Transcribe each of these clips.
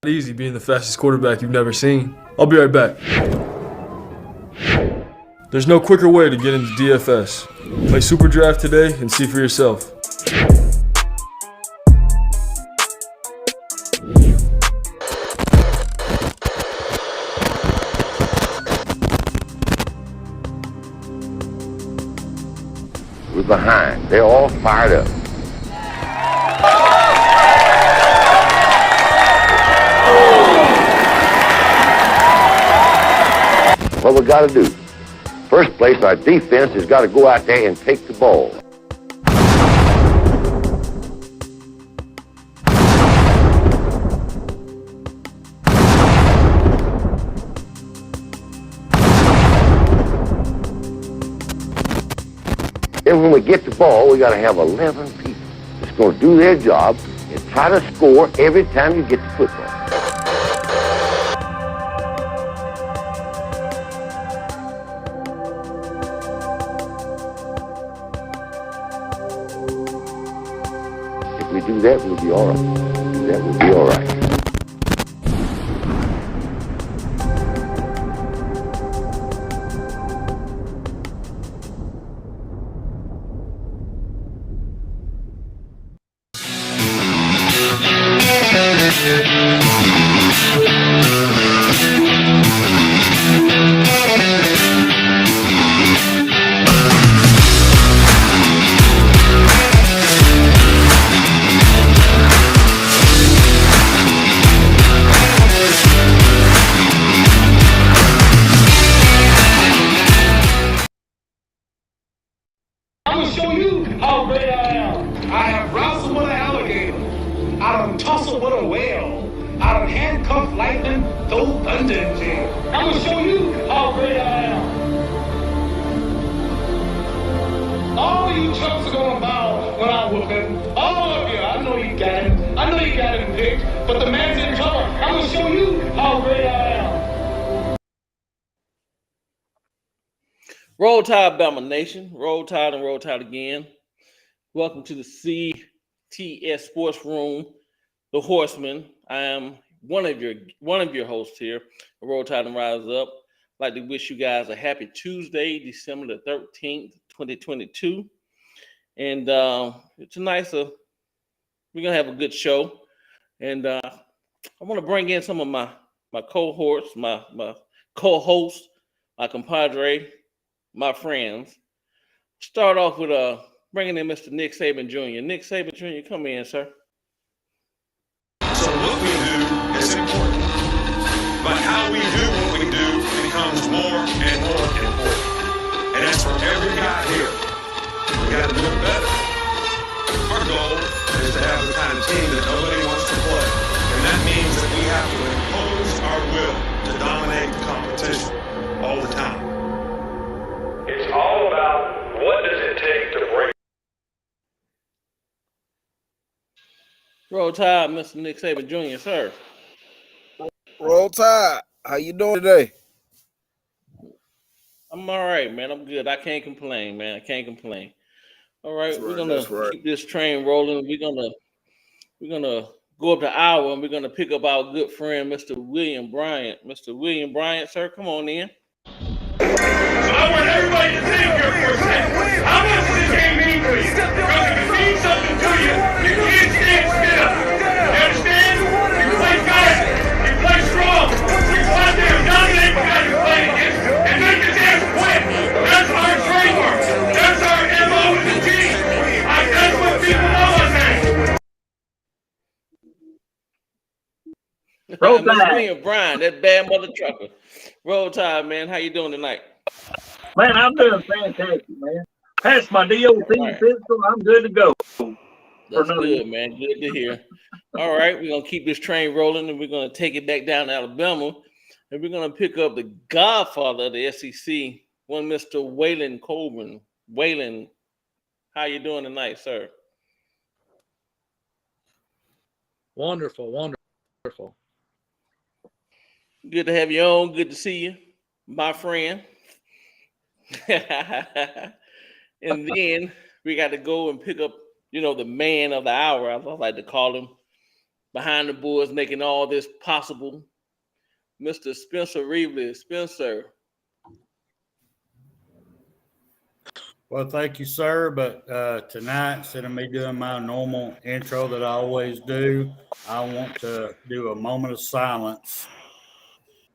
Easy being the fastest quarterback you've never seen. I'll be right back. There's no quicker way to get into DFS. Play Super Draft today and see for yourself. We're behind. They're all fired up. What we got to do? First place, our defense has got to go out there and take the ball. Then when we get the ball, we got to have 11 people that's going to do their job and try to score every time you get the football. If we do that, we'll be all right. That will be all right. I'm gonna show you how great I am. I have wrestled with an alligator. I done tussled with a whale. I done handcuffed lightning, throw thunder in jail. I'm gonna show you how great I am. All of you chumps are gonna bow when I whoop him. All of you. I know you got him. I know you got him picked, but the man's in trouble. I'm gonna show you how great I am. Roll Tide, Bama Nation. Roll Tide and Roll Tide again. Welcome to the CTS Sports Room, the Horseman. I am one of your hosts here. Roll Tide and Rise Up. I'd like to wish you guys a happy Tuesday, December the 13th, 2022. And tonight's we're gonna have a good show. And I want to bring in some of my cohorts, my co-hosts, my compadre, my friends. Start off with bringing in Mr. Nick Saban Jr. Nick Saban Jr., come in, sir. So what we do is important, but how we do what we do becomes more and more important. And that's for every guy here. We got to do it better. Our goal is to have the kind of team that nobody wants to play. And that means that we have to impose our will to dominate the competition all the time. It's all about what does it take to break. Roll Tide, Mr. Nick Saban Jr., sir. Roll Tide. How you doing today? I'm all right, man. I'm good. I can't complain, man. I can't complain. All right, we're gonna keep this train rolling. We're gonna go up the hour and we're gonna pick up our good friend, Mr. William Bryant. Mr. William Bryant, sir, come on in. So I want everybody to think here for a second. How much does this game mean to you? Because if it means something to you, you can't stand still. You understand? You play fast. You play strong. You go out there and dominate the guy you play against and make the damn quit. That's our trademark. That's our MO with the team. That's what people know us as. Roll Tide. William Bryant, that bad mother trucker. Roll Tide, man. How you doing tonight? Man, I'm doing fantastic, man. Passed my DOT physical. I'm good to go. That's good, man. Good to hear. All right, we're going to keep this train rolling, and we're going to take it back down to Alabama, and we're going to pick up the godfather of the SEC, one Mr. Waylon Coleman. Waylon, how you doing tonight, sir? Wonderful, wonderful. Good to have you on. Good to see you, my friend. And then we got to go and pick up, the man of the hour, I like to call him, behind the boards, making all this possible, Mr. Spencer Reevely. Spencer. Well, thank you, sir. But tonight, instead of me doing my normal intro that I always do, I want to do a moment of silence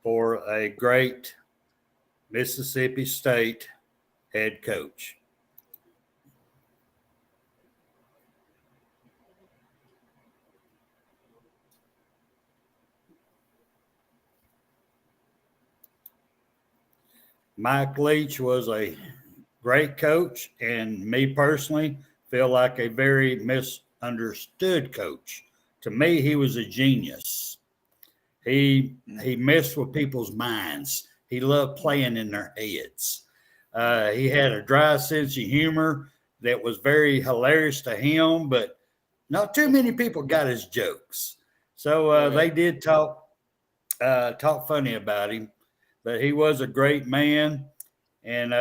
for a great Mississippi State head coach. Mike Leach was a great coach, and me personally feel like a very misunderstood coach. To me, he was a genius. He messed with people's minds. He loved playing in their heads. He had a dry sense of humor that was very hilarious to him, but not too many people got his jokes. So they did talk funny about him, but he was a great man. And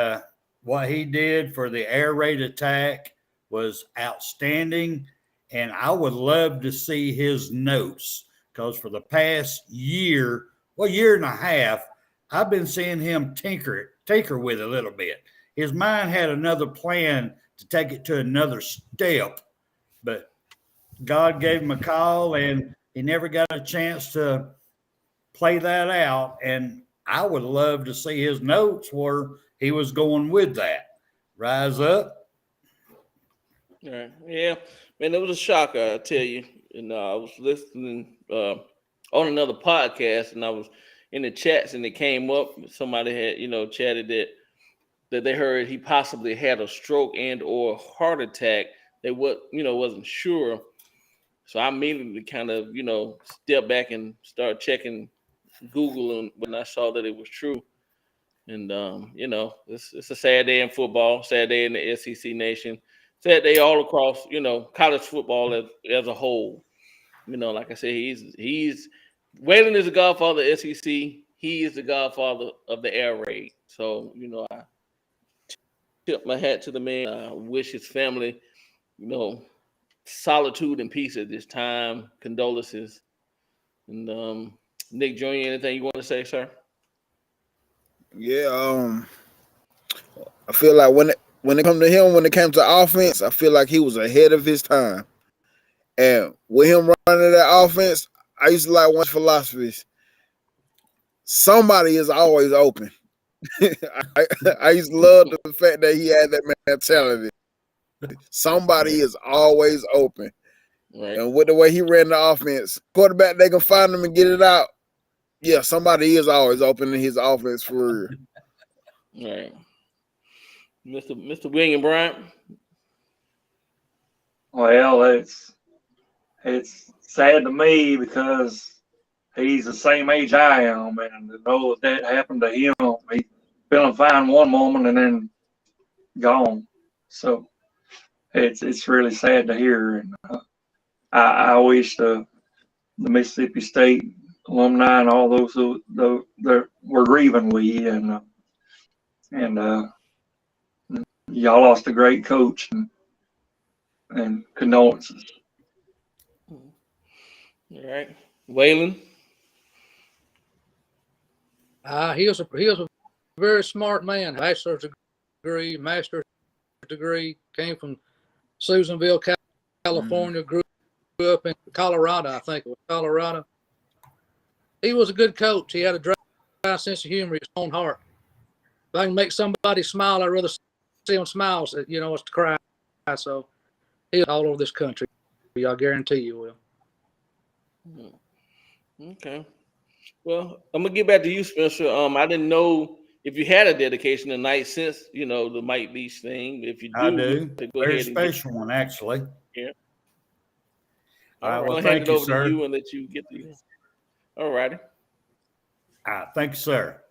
what he did for the air raid attack was outstanding. And I would love to see his notes, because for the past year and a half, I've been seeing him tinker with it a little bit. His mind had another plan to take it to another step, but God gave him a call, and he never got a chance to play that out. And I would love to see his notes where he was going with that. Rise up. All right. Yeah, man, it was a shocker, I tell you. And I was listening on another podcast, and I was in the chats, and it came up. Somebody had, chatted that they heard he possibly had a stroke and or heart attack. They wasn't sure. So I immediately kind of, stepped back and started checking Google, and when I saw that it was true. And it's a sad day in football, sad day in the SEC nation, sad day all across, college football as a whole. Like I said, he's Waylon is the godfather of SEC. He is the godfather of the air raid. So, I tip my hat to the man. I wish his family, solitude and peace at this time. Condolences. And Nick Jr., anything you want to say, sir? Yeah, I feel like when it come to him, when it came to offense, I feel like he was ahead of his time. And with him running that offense, I used to like one philosophies. Somebody is always open. I used to love the fact that he had that mentality. Somebody is always open. Right. And with the way he ran the offense, quarterback, they can find him and get it out. Yeah, somebody is always open in his offense for real. Right. Mr. William Bryant. Well, it's sad to me because he's the same age I am, and to know that happened to him, he's feeling fine one moment and then gone. So it's really sad to hear, and I wish the Mississippi State alumni and all those that were grieving with, and y'all lost a great coach, and condolences. All right, Waylon. He was a very smart man. Bachelor's degree, master's degree, came from Susanville, California. Grew up in Colorado, I think it was Colorado. He was a good coach. He had a dry sense of humor, his own heart. If I can make somebody smile, I'd rather see them smile, as to cry. So he's all over this country. I guarantee you will. Okay. Well, I'm gonna get back to you, Spencer. I didn't know if you had a dedication tonight since the Mike Leach thing. If you do, I do. Go Very ahead and special one, actually. Yeah. All right. Well, I'll hand thank it you, over sir. to you and let you get the. All righty. All right. Thank you, sir.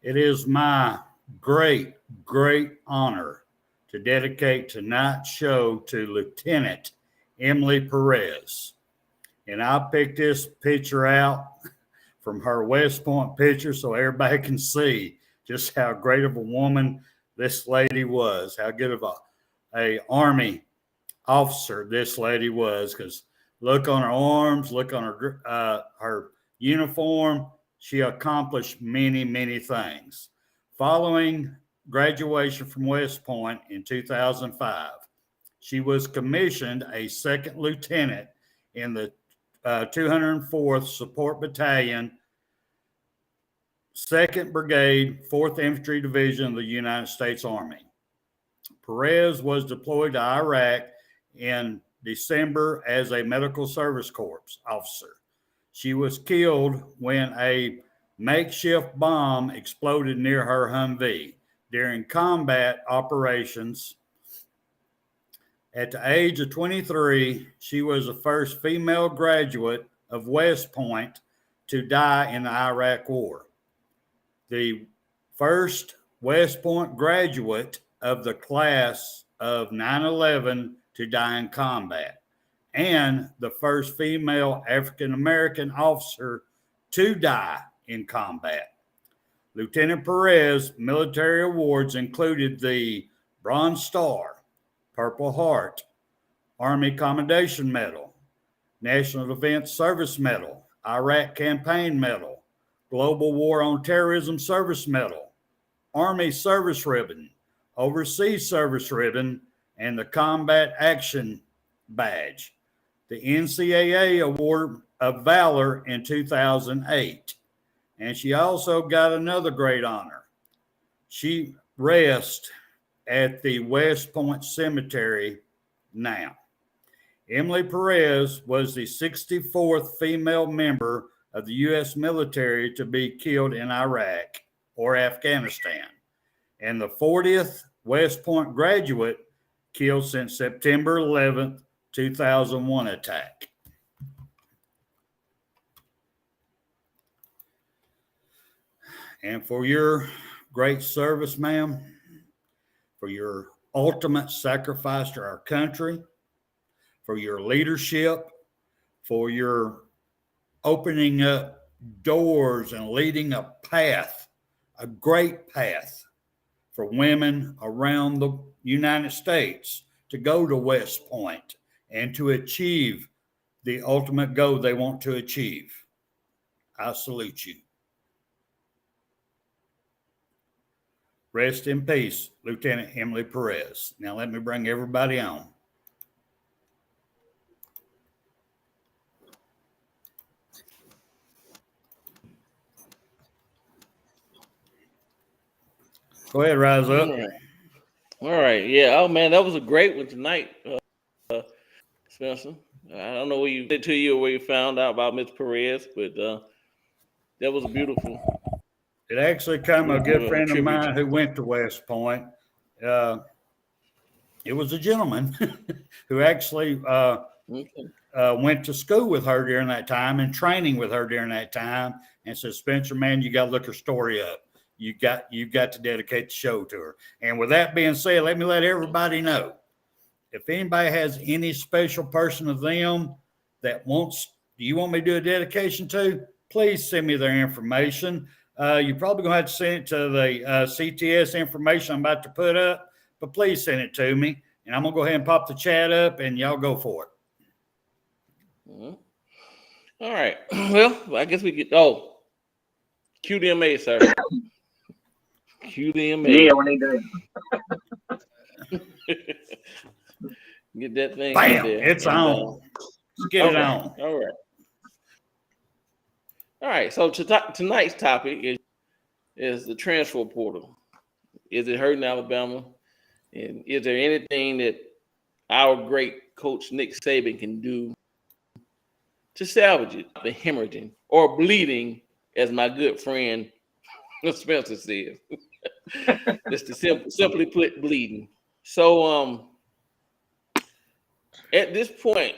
It is my great, great honor to dedicate tonight's show to Lieutenant Emily Perez. And I picked this picture out from her West Point picture so everybody can see just how great of a woman this lady was, how good of a Army officer this lady was, because look on her arms, look on her uniform. She accomplished many, many things. Following graduation from West Point in 2005, she was commissioned a second lieutenant in the 204th Support Battalion, 2nd Brigade, 4th Infantry Division of the United States Army. Perez was deployed to Iraq in December as a Medical Service Corps officer. She was killed when a makeshift bomb exploded near her Humvee during combat operations. At the age of 23, she was the first female graduate of West Point to die in the Iraq War. The first West Point graduate of the class of 9/11 to die in combat, and the first female African-American officer to die in combat. Lieutenant Perez military awards included the Bronze Star, Purple Heart, Army Commendation Medal, National Defense Service Medal, Iraq Campaign Medal, Global War on Terrorism Service Medal, Army Service Ribbon, Overseas Service Ribbon, and the Combat Action Badge. The NCAA Award of Valor in 2008. And she also got another great honor. She rests at the West Point Cemetery now. Emily Perez was the 64th female member of the U.S. military to be killed in Iraq or Afghanistan, and the 40th West Point graduate killed since September 11th, 2001 attack. And for your great service, ma'am, for your ultimate sacrifice to our country, for your leadership, for your opening up doors and leading a path, a great path for women around the United States to go to West Point and to achieve the ultimate goal they want to achieve. I salute you. Rest in peace, Lieutenant Emily Perez. Now let me bring everybody on. Go ahead, rise up. All right. Yeah. Oh, man, that was a great one tonight, Spencer. I don't know where you did to you or where you found out about Miss Perez, but that was beautiful. It actually came a good friend of mine who went to West Point. It was a gentleman who actually went to school with her during that time and training with her during that time, and said, Spencer, man, you got to look her story up. You've got to dedicate the show to her. And with that being said, let me let everybody know, if anybody has any special person of them that you want me to do a dedication to, please send me their information. You're probably going to have to send it to the CTS information I'm about to put up, but please send it to me, and I'm going to go ahead and pop the chat up, and y'all go for it. Mm-hmm. All right. Well, I guess we get, QDMA, sir. QDMA. Yeah, we need to. Get that thing. Bam, there. it's on. Let's get it on. All right. All right. So tonight's topic is the transfer portal. Is it hurting Alabama? And is there anything that our great coach Nick Saban can do to salvage it? The hemorrhaging or bleeding, as my good friend Spencer says. Just to simply put, bleeding. So at this point,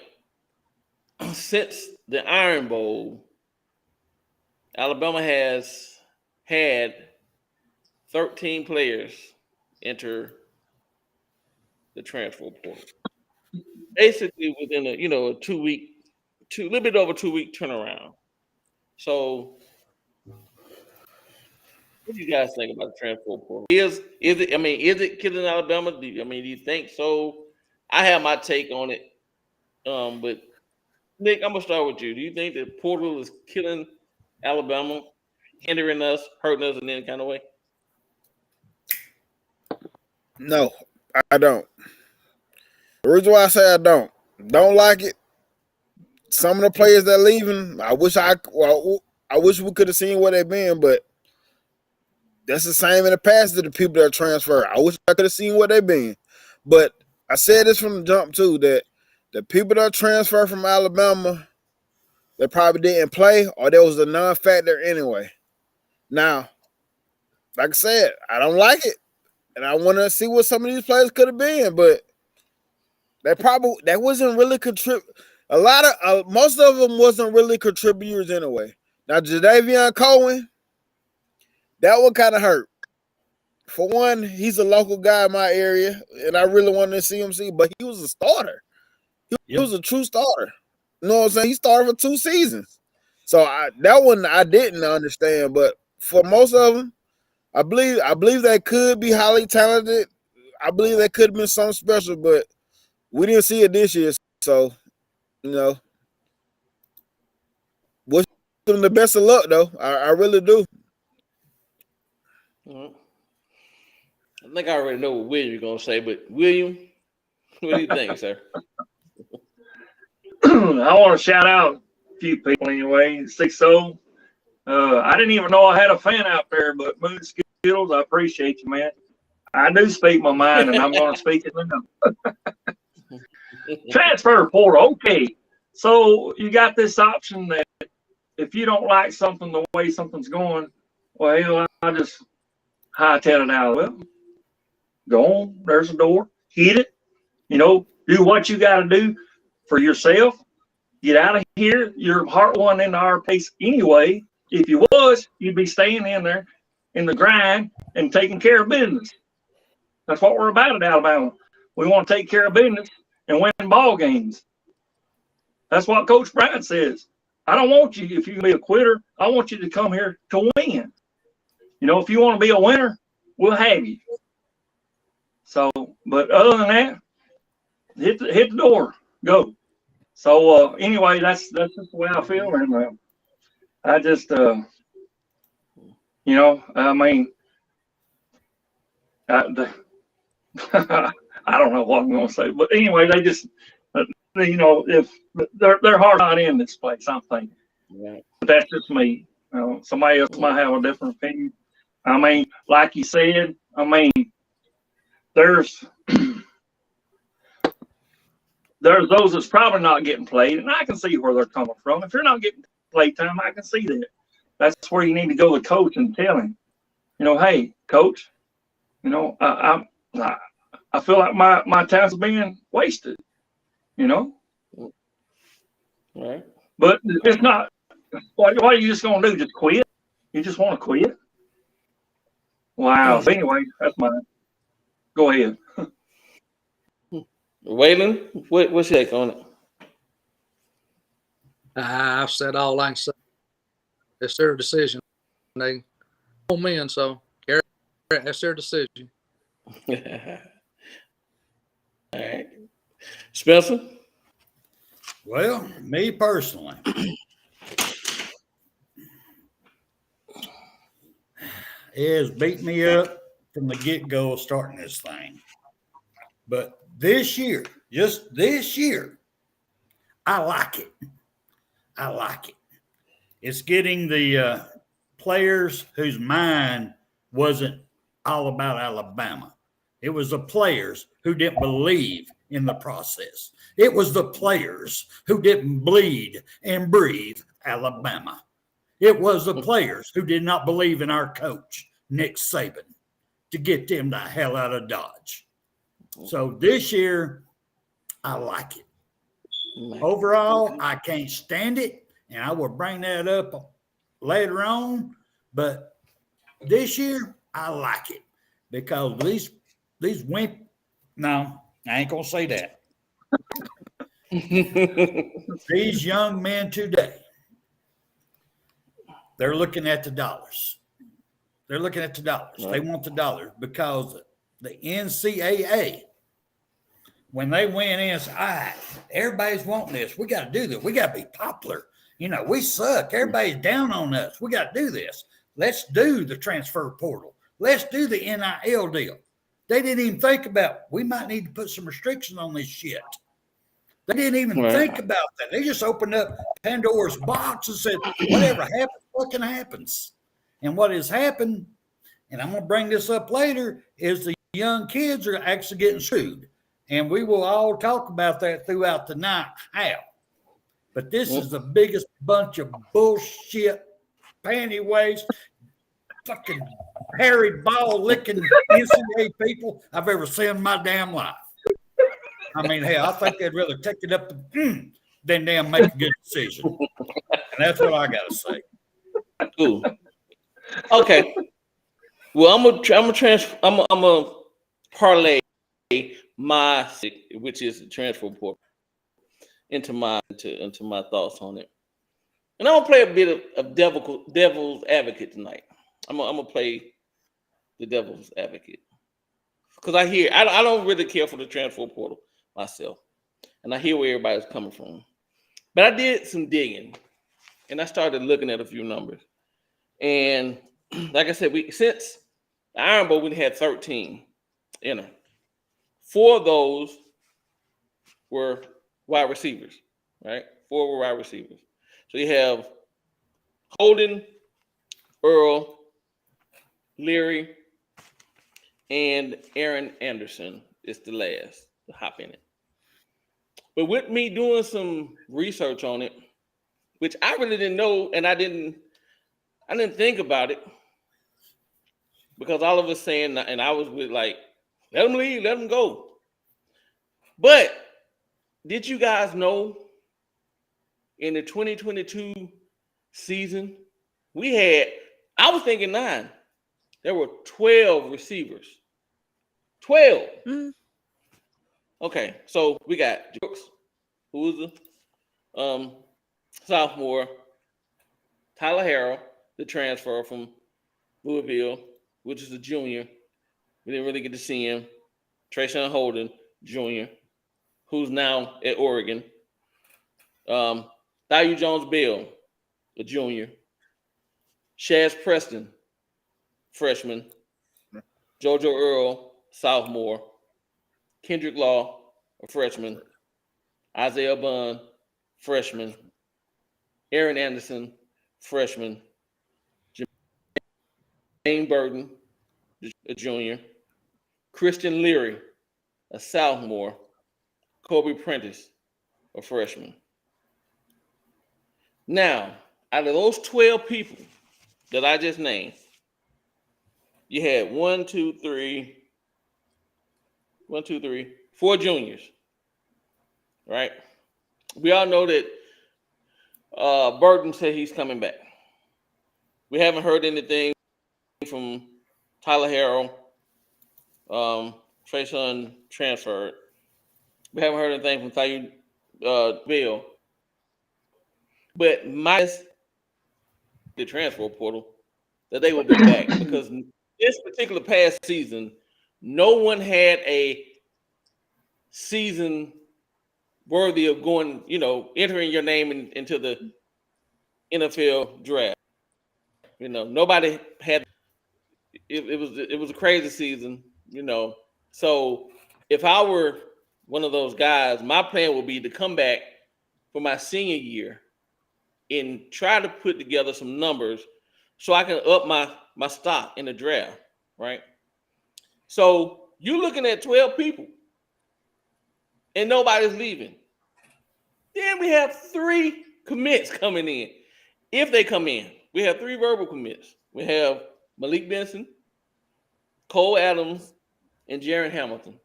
since the Iron Bowl, Alabama has had 13 players enter the transfer portal. Basically within a 2 week, little bit over 2 week turnaround. So what do you guys think about the transfer portal? Is it killing Alabama? Do you think so? I have my take on it. But Nick, I'm gonna start with you. Do you think the portal is killing Alabama, hindering us, hurting us in any kind of way? No, I don't. The reason why I say I don't like it. Some of the players that are leaving, I wish we could have seen where they've been, but that's the same in the past to the people that are transferred. I wish I could have seen where they've been. But I said this from the jump too, that the people that transferred from Alabama, they probably didn't play, or there was a non-factor anyway. Now, like I said, I don't like it, and I want to see what some of these players could have been, but that wasn't really most of them wasn't really contributors anyway. Now, Jadavion Cohen, that one kind of hurt. For one, he's a local guy in my area, and I really wanted to see him but he was a starter. He was a true starter. You know what I'm saying? He started for 2 seasons. So that one I didn't understand, but for most of them, I believe they could be highly talented. I believe they could have been something special, but we didn't see it this year. So, wish them the best of luck, though. I really do. I think I already know what William's going to say, but William, what do you think, sir? I want to shout out a few people anyway. 6-0. I didn't even know I had a fan out there, but Moon Skittles, I appreciate you, man. I do speak my mind, and I'm going to speak it now. Transfer portal, okay. So you got this option that if you don't like something the way something's going, well, hell, I'll just hightail it out. Well, go on. There's a door. Hit it. Do what you got to do for yourself. Get out of here. Your heart wasn't into our pace anyway. If you was, you'd be staying in there in the grind and taking care of business. That's what we're about at Alabama. We want to take care of business and win ball games. That's what Coach Bryant says. I don't want you, if you can be a quitter, I want you to come here to win. If you want to be a winner, we'll have you. So, but other than that, hit the door, go. So anyway, that's just the way I feel, and I just I don't know what I'm going to say, but anyway, they just if they're hard not in this place, I'm thinking. Yeah. But that's just me. Somebody else might have a different opinion. Like you said, there's those that's probably not getting played, and I can see where they're coming from. If you're not getting play time, I can see that. That's where you need to go to coach and tell him, hey, coach, I feel like my time's being wasted, Right. But it's not. What are you just going to do? Just quit? You just want to quit? Wow. So anyway, that's mine. Go ahead. Waylon, what's your take on it? I've said all I can say. It's their decision. They own men, so that's their decision. All right. Spencer? Well, me personally, it has beat me up from the get-go of starting this thing. But this year, just this year, I like it. I like it. It's getting the players whose mind wasn't all about Alabama. It was the players who didn't believe in the process. It was the players who didn't bleed and breathe Alabama. It was the players who did not believe in our coach, Nick Saban, to get them the hell out of Dodge. So this year, I like it. Overall, I can't stand it, and I will bring that up later on. But this year, I like it because these wimp. No, I ain't gonna say that. These young men today, they're looking at the dollars. They're looking at the dollars. Right. They want the dollars because the NCAA, when they went in, said, everybody's wanting this. We got to do this. We got to be popular. We suck. Everybody's down on us. We got to do this. Let's do the transfer portal. Let's do the NIL deal. They didn't even think about, we might need to put some restrictions on this shit. They didn't even think about that. They just opened up Pandora's box and said, whatever happens, fucking happens. And what has happened, and I'm going to bring this up later, is the young kids are actually getting sued. And we will all talk about that throughout the night, how. But this is the biggest bunch of bullshit, panty waist, fucking hairy ball licking NCAA people I've ever seen in my damn life. I mean, hell, I think they'd rather take it up than damn make a good decision. And that's what I got to say. Cool. Okay. Well, I'm gonna parlay my, which is the transfer portal, into my thoughts on it, and I'm gonna play a bit of devil's advocate tonight. I'm gonna play the devil's advocate because I don't really care for the transfer portal myself, and I hear where everybody's coming from, but I did some digging, and I started looking at a few numbers, and like I said, since the Iron Bowl we had 13 in them. 4 of those were wide receivers, right? 4 were wide receivers. So you have Holden, Earl, Leary, and Aaron Anderson is the last to hop in it. But with me doing some research on it, which I really didn't know, and I didn't think about it, because all of us saying, and I was with like, let them leave, let them go. But did you guys know in the 2022 season, I was thinking 9. There were 12 receivers. 12. Mm-hmm. Okay, so we got Brooks, who was a sophomore, Tyler Harrell, the transfer from Louisville, which is a junior. We didn't really get to see him. Trayshawn Holden, junior, who's now at Oregon. Thayou Jones-Bell, a junior. Shaz Preston, freshman. JoJo Earl, sophomore. Kendrick Law, a freshman. Isaiah Bunn, freshman. Aaron Anderson, freshman. Jermaine Burton, a junior. Christian Leary, a sophomore. Kobe Prentice, a freshman. Now, out of those 12 people that I just named, you had 4 juniors, right? We all know that Burton said he's coming back. We haven't heard anything from Tyler Harrell. Trayshawn transferred. We haven't heard anything from Thayou Bill. But the transfer portal, that they will be back because this particular past season, no one had a season worthy of going, entering your name into the NFL draft. Nobody had. It was a crazy season, So if I were one of those guys, my plan would be to come back for my senior year and try to put together some numbers so I can up my stock in the draft, right? So you're looking at 12 people and nobody's leaving. Then we have 3 commits coming in. If they come in, we have 3 verbal commits. We have Malik Benson, Cole Adams, and Jaron Hamilton,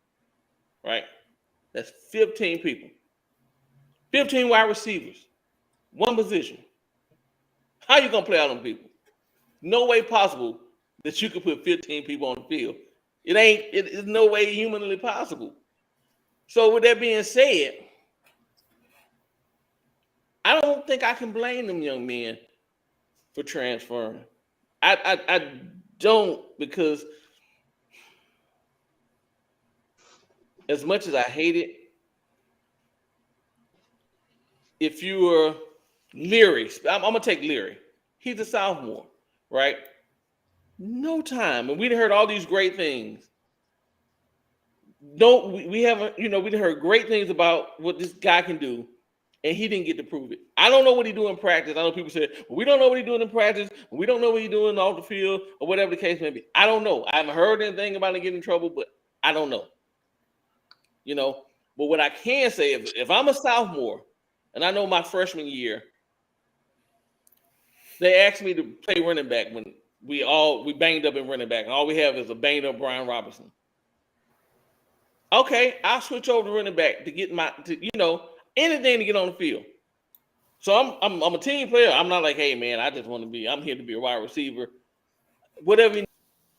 right? That's 15 people. 15 wide receivers, 1 position. How you going to play out on people? No way possible that you could put 15 people on the field. It's no way humanly possible. So with that being said, I don't think I can blame them young men for transferring. I don't, because as much as I hate it, if you were Leary, I'm gonna take Leary. He's a sophomore, right? No time, and we'd heard all these great things. We haven't, we'd heard great things about what this guy can do, and he didn't get to prove it. I don't know what he do in practice. I know people say, well, we don't know what he's doing in practice. We don't know what he's doing off the field, or whatever the case may be. I don't know. I haven't heard anything about him getting in trouble, but I don't know. But what I can say, if I'm a sophomore, and I know my freshman year, they asked me to play running back when we banged up in running back, and all we have is a banged up Brian Robinson. Okay, I'll switch over to running back to get anything to get on the field. So I'm a team player. I'm not like, hey man, I'm here to be a wide receiver. Whatever you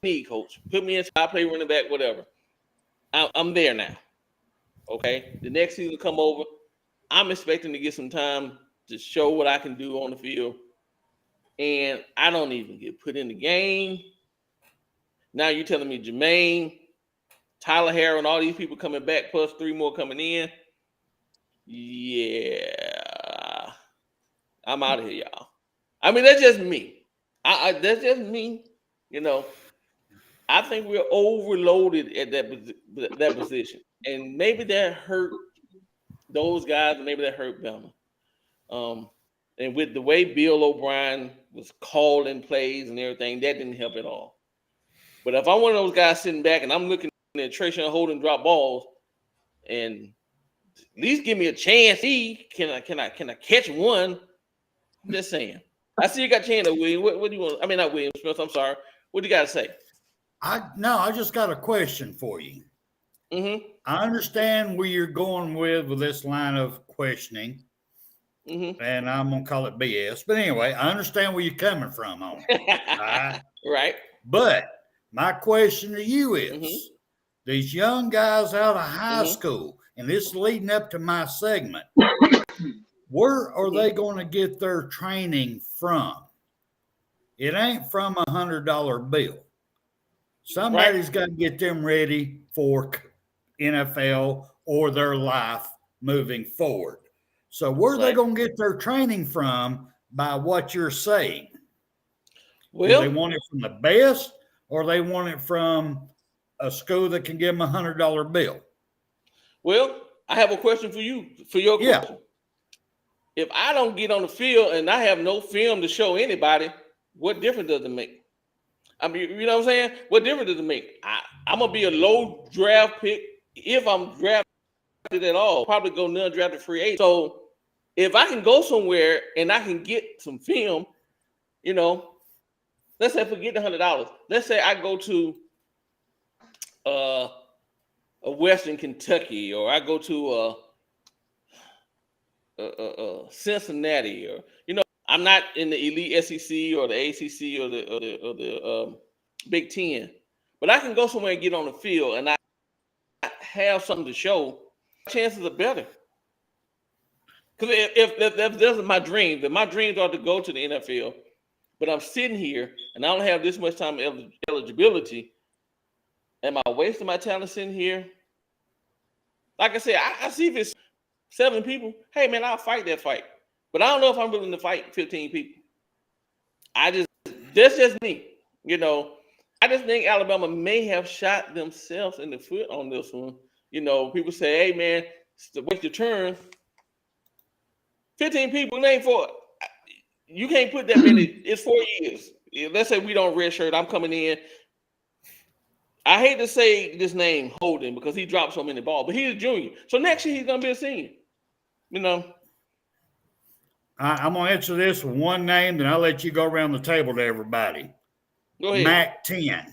need, coach. Put me in, I play running back, whatever. I'm there now. Okay. The next season come over. I'm expecting to get some time to show what I can do on the field. And I don't even get put in the game. Now you're telling me Jermaine, Tyler Harrell, and all these people coming back, plus 3 more coming in. Yeah. I'm out of here, y'all. I mean, that's just me. That's just me. I think we're overloaded at that position. And maybe that hurt those guys, and maybe that hurt Bama. And with the way Bill O'Brien was calling plays and everything, that didn't help at all. But if I'm one of those guys sitting back and I'm looking at Trayshawn Holden drop balls, and at least give me a chance, can I catch one? I'm just saying. I see you got your hand up, William. What do you want? I mean, not William Smith. I'm sorry. What do you got to say? I just got a question for you. Mm-hmm. I understand where you're going with this line of questioning, and I'm going to call it BS. But anyway, I understand where you're coming from on it. Right. But my question to you is, these young guys out of high school, and this is leading up to my segment, where are they going to get their training from? It ain't from $100 bill. Somebody's got to get them ready for NFL or their life moving forward. So where are they going to get their training from by what you're saying? Do they want it from the best, or they want it from a school that can give them $100 bill? Well, I have a question for you, for your question. If I don't get on the field and I have no film to show anybody, what difference does it make? I mean, you know what I'm saying? What difference does it make? I'm going to be a low draft pick if I'm drafted at all. Probably go non-drafted free agent. So if I can go somewhere and I can get some film, let's say forget the $100. Let's say I go to a Western Kentucky, or I go to Cincinnati, or I'm not in the elite SEC or the ACC or the Big Ten, but I can go somewhere and get on the field, and I have something to show. Chances are better. Because if this is my dream, then my dreams are to go to the NFL, but I'm sitting here and I don't have this much time eligibility. Am I wasting my talent sitting here? Like I said, I see if it's 7 people, hey man, I'll fight that fight. But I don't know if I'm willing to fight 15 people. That's just me. I just think Alabama may have shot themselves in the foot on this one. People say, hey man, waste your turn. 15 people, name for it. You can't put that many. It's 4 years. Let's say we don't redshirt. I'm coming in. I hate to say this name, Holden, because he dropped so many balls, but he's a junior. So next year he's going to be a senior. I'm going to answer this with one name, then I'll let you go around the table to everybody. Go ahead. Mac 10.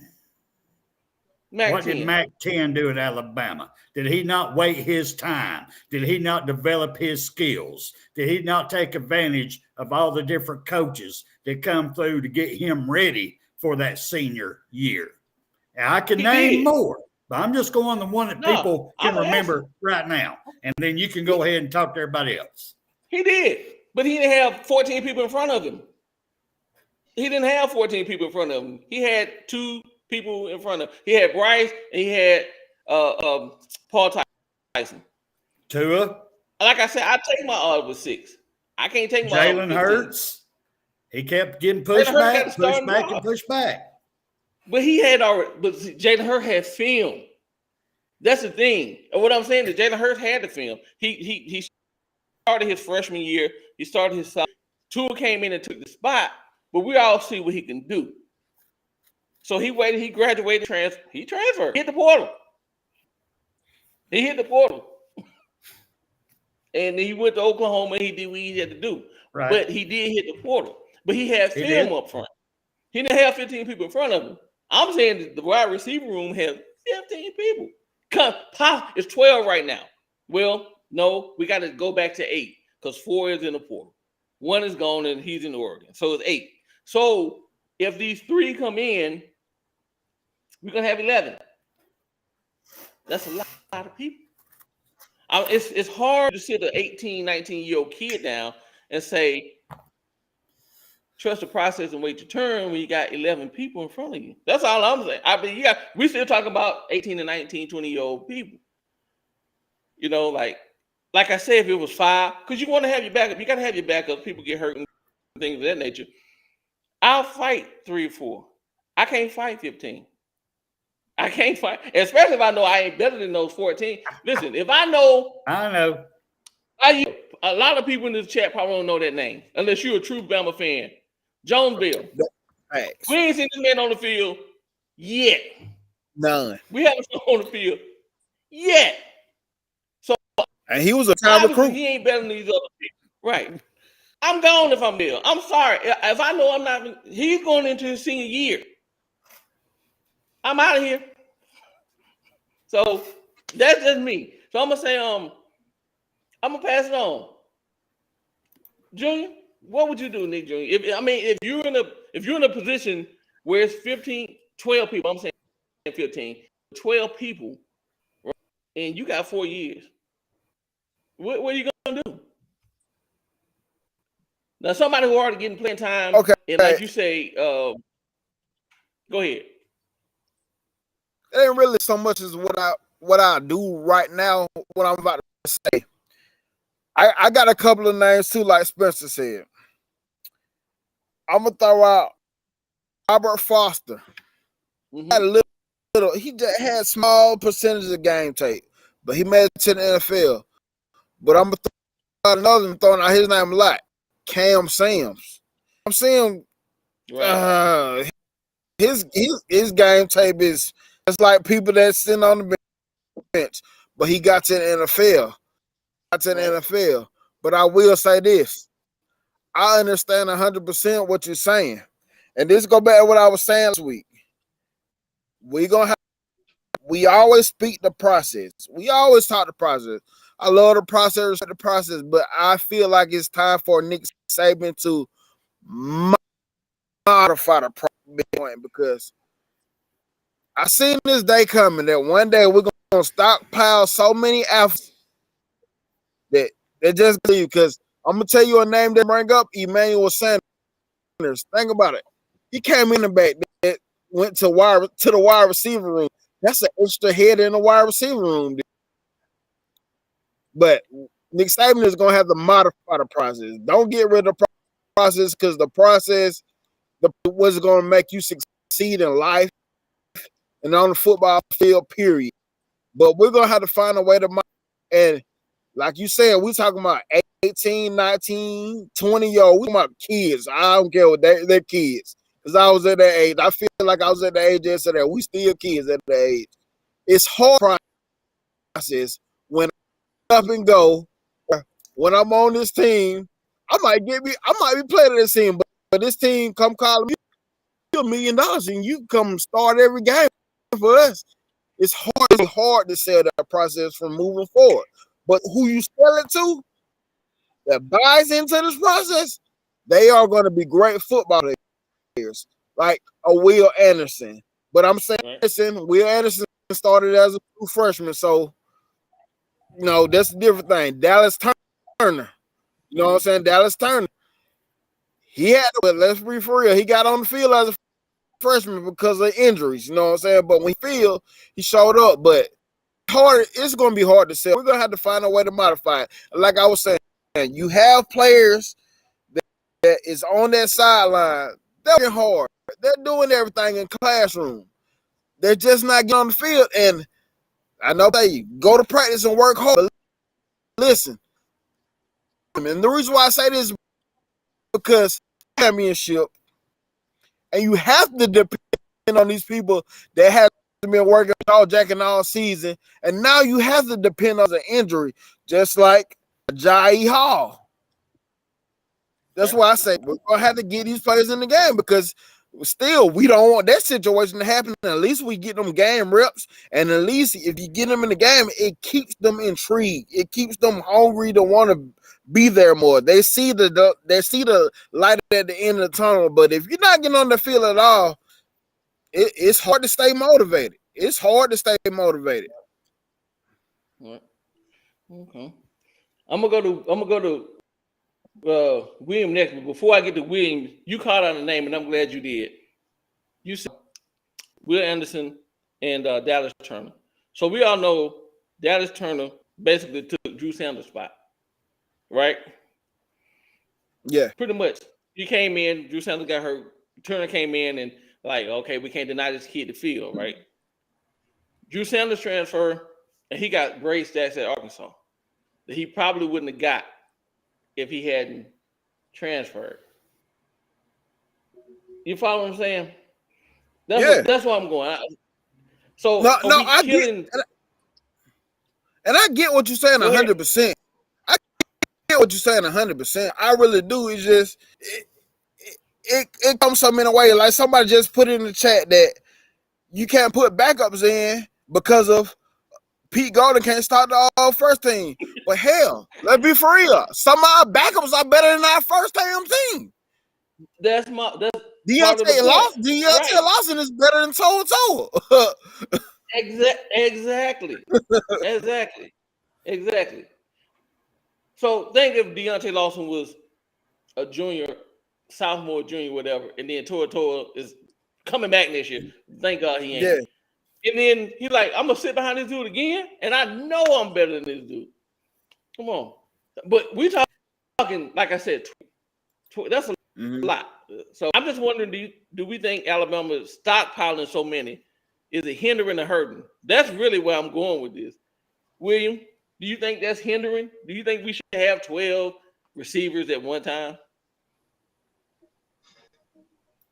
What did Mac 10 do at Alabama? Did he not wait his time? Did he not develop his skills? Did he not take advantage of all the different coaches that come through to get him ready for that senior year. And I can name more, but I'm just going the one that people can remember right now. And then you can go ahead and talk to everybody else. He did, but he didn't have 14 people in front of him. He didn't have 14 people in front of him. He had 2 people in front of him. He had Bryce and he had Paul Tyson. Tua. Like I said, I take my odds with 6. I can't take my Jalen Hurts. He kept getting pushed back. But he had already. But Jalen Hurts had film. That's the thing. And what I'm saying is Jalen Hurts had the film. He started his freshman year. He started his sophomore. Tua came in and took the spot. But we all see what he can do. So he waited. He graduated. He transferred. He hit the portal. And he went to Oklahoma and he did what he had to do. Right. But he did hit the portal. But he had film up front. He didn't have 15 people in front of him. I'm saying that the wide receiver room has 15 people. It's 12 right now. Well, no, we got to go back to 8 because 4 is in the portal. 1 is gone and he's in Oregon. So it's 8. So if these 3 come in, we're going to have 11. That's a lot of people. It's hard to sit an 18, 19-year-old kid down and say, trust the process and wait your turn when you got 11 people in front of you. That's all I'm saying. I mean, we still talking about 18 and 19, 20-year-old people. You know, like I said, if it was 5, because you want to have your backup. You got to have your backup. People get hurt and things of that nature. I'll fight 3 or 4. I can't fight 15. I can't fight, especially if I know I ain't better than those 14. Listen, if I know. A lot of people in this chat probably don't know that name unless you're a true Bama fan. Jones Bill. We ain't seen this man on the field yet. None. We haven't seen him on the field yet. So, and he was a top recruit. He ain't better than these other people. Right. I'm gone if I'm Bill. I'm sorry. If I know I'm not, he's going into his senior year. I'm out of here. So that's just me. So I'm gonna say, I'm gonna pass it on. Junior, what would you do, Nick Junior? If you're in a position where it's 12 people, I'm saying 15, 12 people, right, and you got 4 years, what are you gonna do? Now, somebody who already getting playing time, okay, and like you say, go ahead. It ain't really so much as what I do right now, what I'm about to say. I got a couple of names too, like Spencer said. I'm gonna throw out Robert Foster. Mm-hmm. Had a little, he just had small percentage of game tape, but he made it to the NFL. But I'm gonna throw out another one, throwing out his name a lot. Cam Sims. I'm seeing his game tape is it's like people that sitting on the bench, but he got to the NFL. But I will say this. I understand 100% what you're saying. And this go back to what I was saying last week. We always speak the process. We always talk the process. I love the process, but I feel like it's time for Nick Saban to modify the process because I seen this day coming that one day we're gonna stockpile so many athletes that they just leave. Because I'm gonna tell you a name that bring up Emmanuel Sanders. Think about it. He came in the back that went to the wide receiver room. That's an extra head in the wide receiver room. But Nick Saban is gonna have to modify the process. Don't get rid of the process because the process was gonna make you succeed in life and on the football field, period. But we're going to have to find a way to and like you said, we're talking about 18, 19, 20-year-old. We're talking about kids. I don't care what they're kids. Because I was at that age. I feel like I was at the age yesterday. We still kids at that age. It's hard process when I up and go. When I'm on this team, I might be playing this team, but this team come calling me $1 million and you come start every game for us. It's hard to sell that process from moving forward. But who you sell it to that buys into this process, they are going to be great football players. like a Will Anderson. But I'm saying, Right. listen, Will Anderson started as a true freshman, so that's a different thing. Dallas Turner, you know what I'm saying? Dallas Turner, he had, but let's be for real, he got on the field as a freshman because of injuries, you know what I'm saying? But when he showed up, but it's going to be hard to say. We're going to have to find a way to modify it. Like I was saying, you have players that is on that sideline. They're working hard. They're doing everything in classroom. They're just not getting on the field. And I know they go to practice and work hard. But listen, and the reason why I say this is because championship, and you have to depend on these people that have been working all jacking all season, and now you have to depend on the injury, just like Jai Hall. That's why I say we're gonna have to get these players in the game, because still we don't want that situation to happen. At least we get them game reps, and at least if you get them in the game, it keeps them intrigued. It keeps them hungry to want to be there more. They see the light at the end of the tunnel. But if you're not getting on the field at all, it's hard to stay motivated. It's hard to stay motivated. Right. Okay. I'm gonna go to William next. But before I get to William, you called out a name, and I'm glad you did. You said Will Anderson and Dallas Turner. So we all know Dallas Turner basically took Drew Sanders' spot, right? Yeah. Pretty much. He came in, Drew Sanders got hurt. Turner came in and okay, we can't deny this kid the field, right? Drew Sanders transferred, and he got great stats at Arkansas that he probably wouldn't have got if he hadn't transferred. You follow what I'm saying? That's why I'm going. I get what you're saying 100%. I get what you're saying 100%. I really do. It's just it comes some in a way, like somebody just put in the chat that you can't put backups in because of Pete Golden can't start the all first team. But hell, let's be for real. Some of our backups are better than our first team. Deontay Lawson is better than Toto. Exactly. So think if Deontay Lawson was a junior, sophomore, junior, whatever, and then Toa is coming back next year. Thank God he ain't. Yeah. And then he's like, I'm gonna sit behind this dude again, and I know I'm better than this dude. Come on. But we talking, like I said, that's a lot. So I'm just wondering, do we think Alabama is stockpiling so many? Is it hindering or hurting? That's really where I'm going with this. William, do you think that's hindering? Do you think we should have 12 receivers at one time?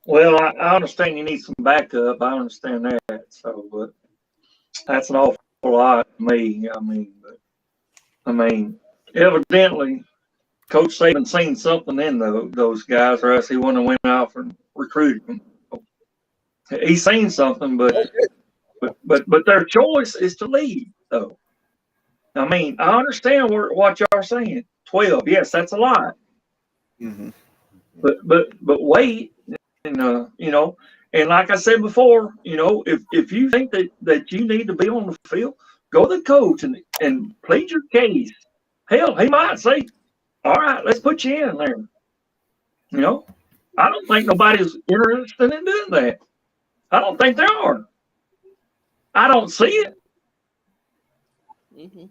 Well, I understand you need some backup. I understand that. So, but that's an awful lot to me. I mean, evidently, Coach Saban seen something in those guys, or else he wouldn't have went out and recruited them. He's seen something, but their choice is to leave, though. I mean, I understand what y'all are saying. 12, yes, that's a lot. Mm-hmm. But wait. And and like I said before, if you think that you need to be on the field, go to the coach and plead your case. Hell, he might say, all right, let's put you in there. I don't think nobody's interested in doing that. I don't think they are. I don't see it. Mm-hmm.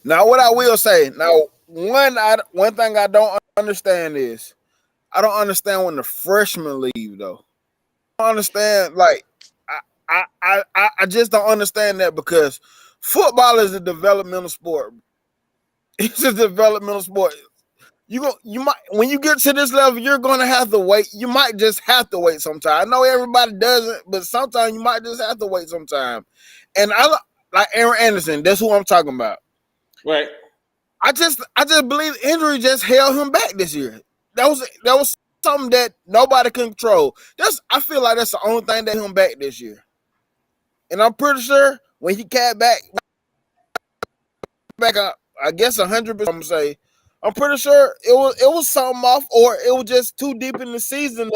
Now, what I will say, one thing I don't understand is, I don't understand when the freshmen leave, though. I don't understand, I just don't understand that, because football is a developmental sport. It's a developmental sport. You might, when you get to this level, you're gonna have to wait. You might just have to wait sometime. I know everybody doesn't, but sometimes you might just have to wait sometime. And I like Aaron Anderson. That's who I'm talking about. Right. I just believe injury just held him back this year. That was something that nobody can control. I feel like that's the only thing that held him back this year. And I'm pretty sure when he came back I guess 100%. I'm pretty sure it was something off, or it was just too deep in the season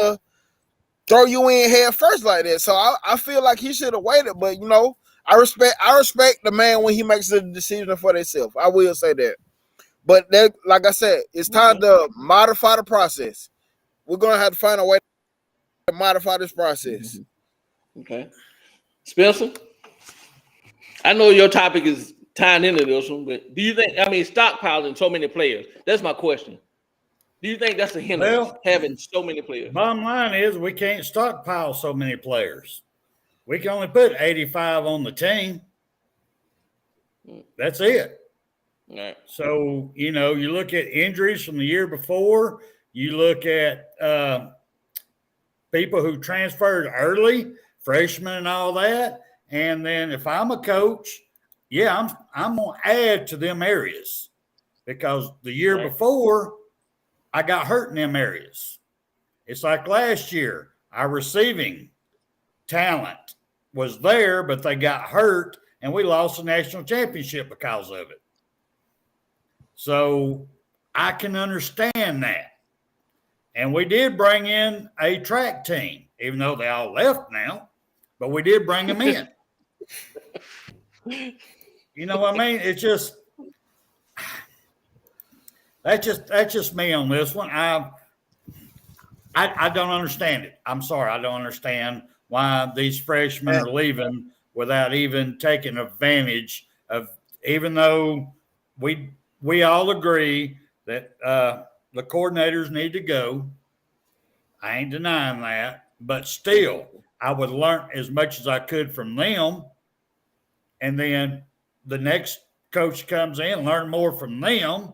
throw you in head first like that. So I feel like he should have waited. But you know, I respect the man when he makes the decision for himself. I will say that. But that, like I said, it's time to modify the process. We're gonna have to find a way to modify this process. Okay, Spencer. I know your topic is tying into this one, but do you think? I mean, stockpiling so many players. That's my question. Do you think that's a hindrance, having so many players? Bottom line is we can't stockpile so many players. We can only put 85 on the team. That's it. Right. So, you know, you look at injuries from the year before, you look at people who transferred early, freshmen and all that. And then if I'm a coach, yeah, I'm going to add to them areas because the year before I got hurt in them areas. It's like last year, our receiving talent was there, but they got hurt and we lost the national championship because of it. So I can understand that. And we did bring in a track team, even though they all left now, but we did bring them in. You know what I mean? It's just that's just me on this one. I don't understand it. I'm sorry, I don't understand why these freshmen are leaving without even taking advantage of. Even though we all agree that the coordinators need to go, I ain't denying that. But still, I would learn as much as I could from them, and then the next coach comes in, learn more from them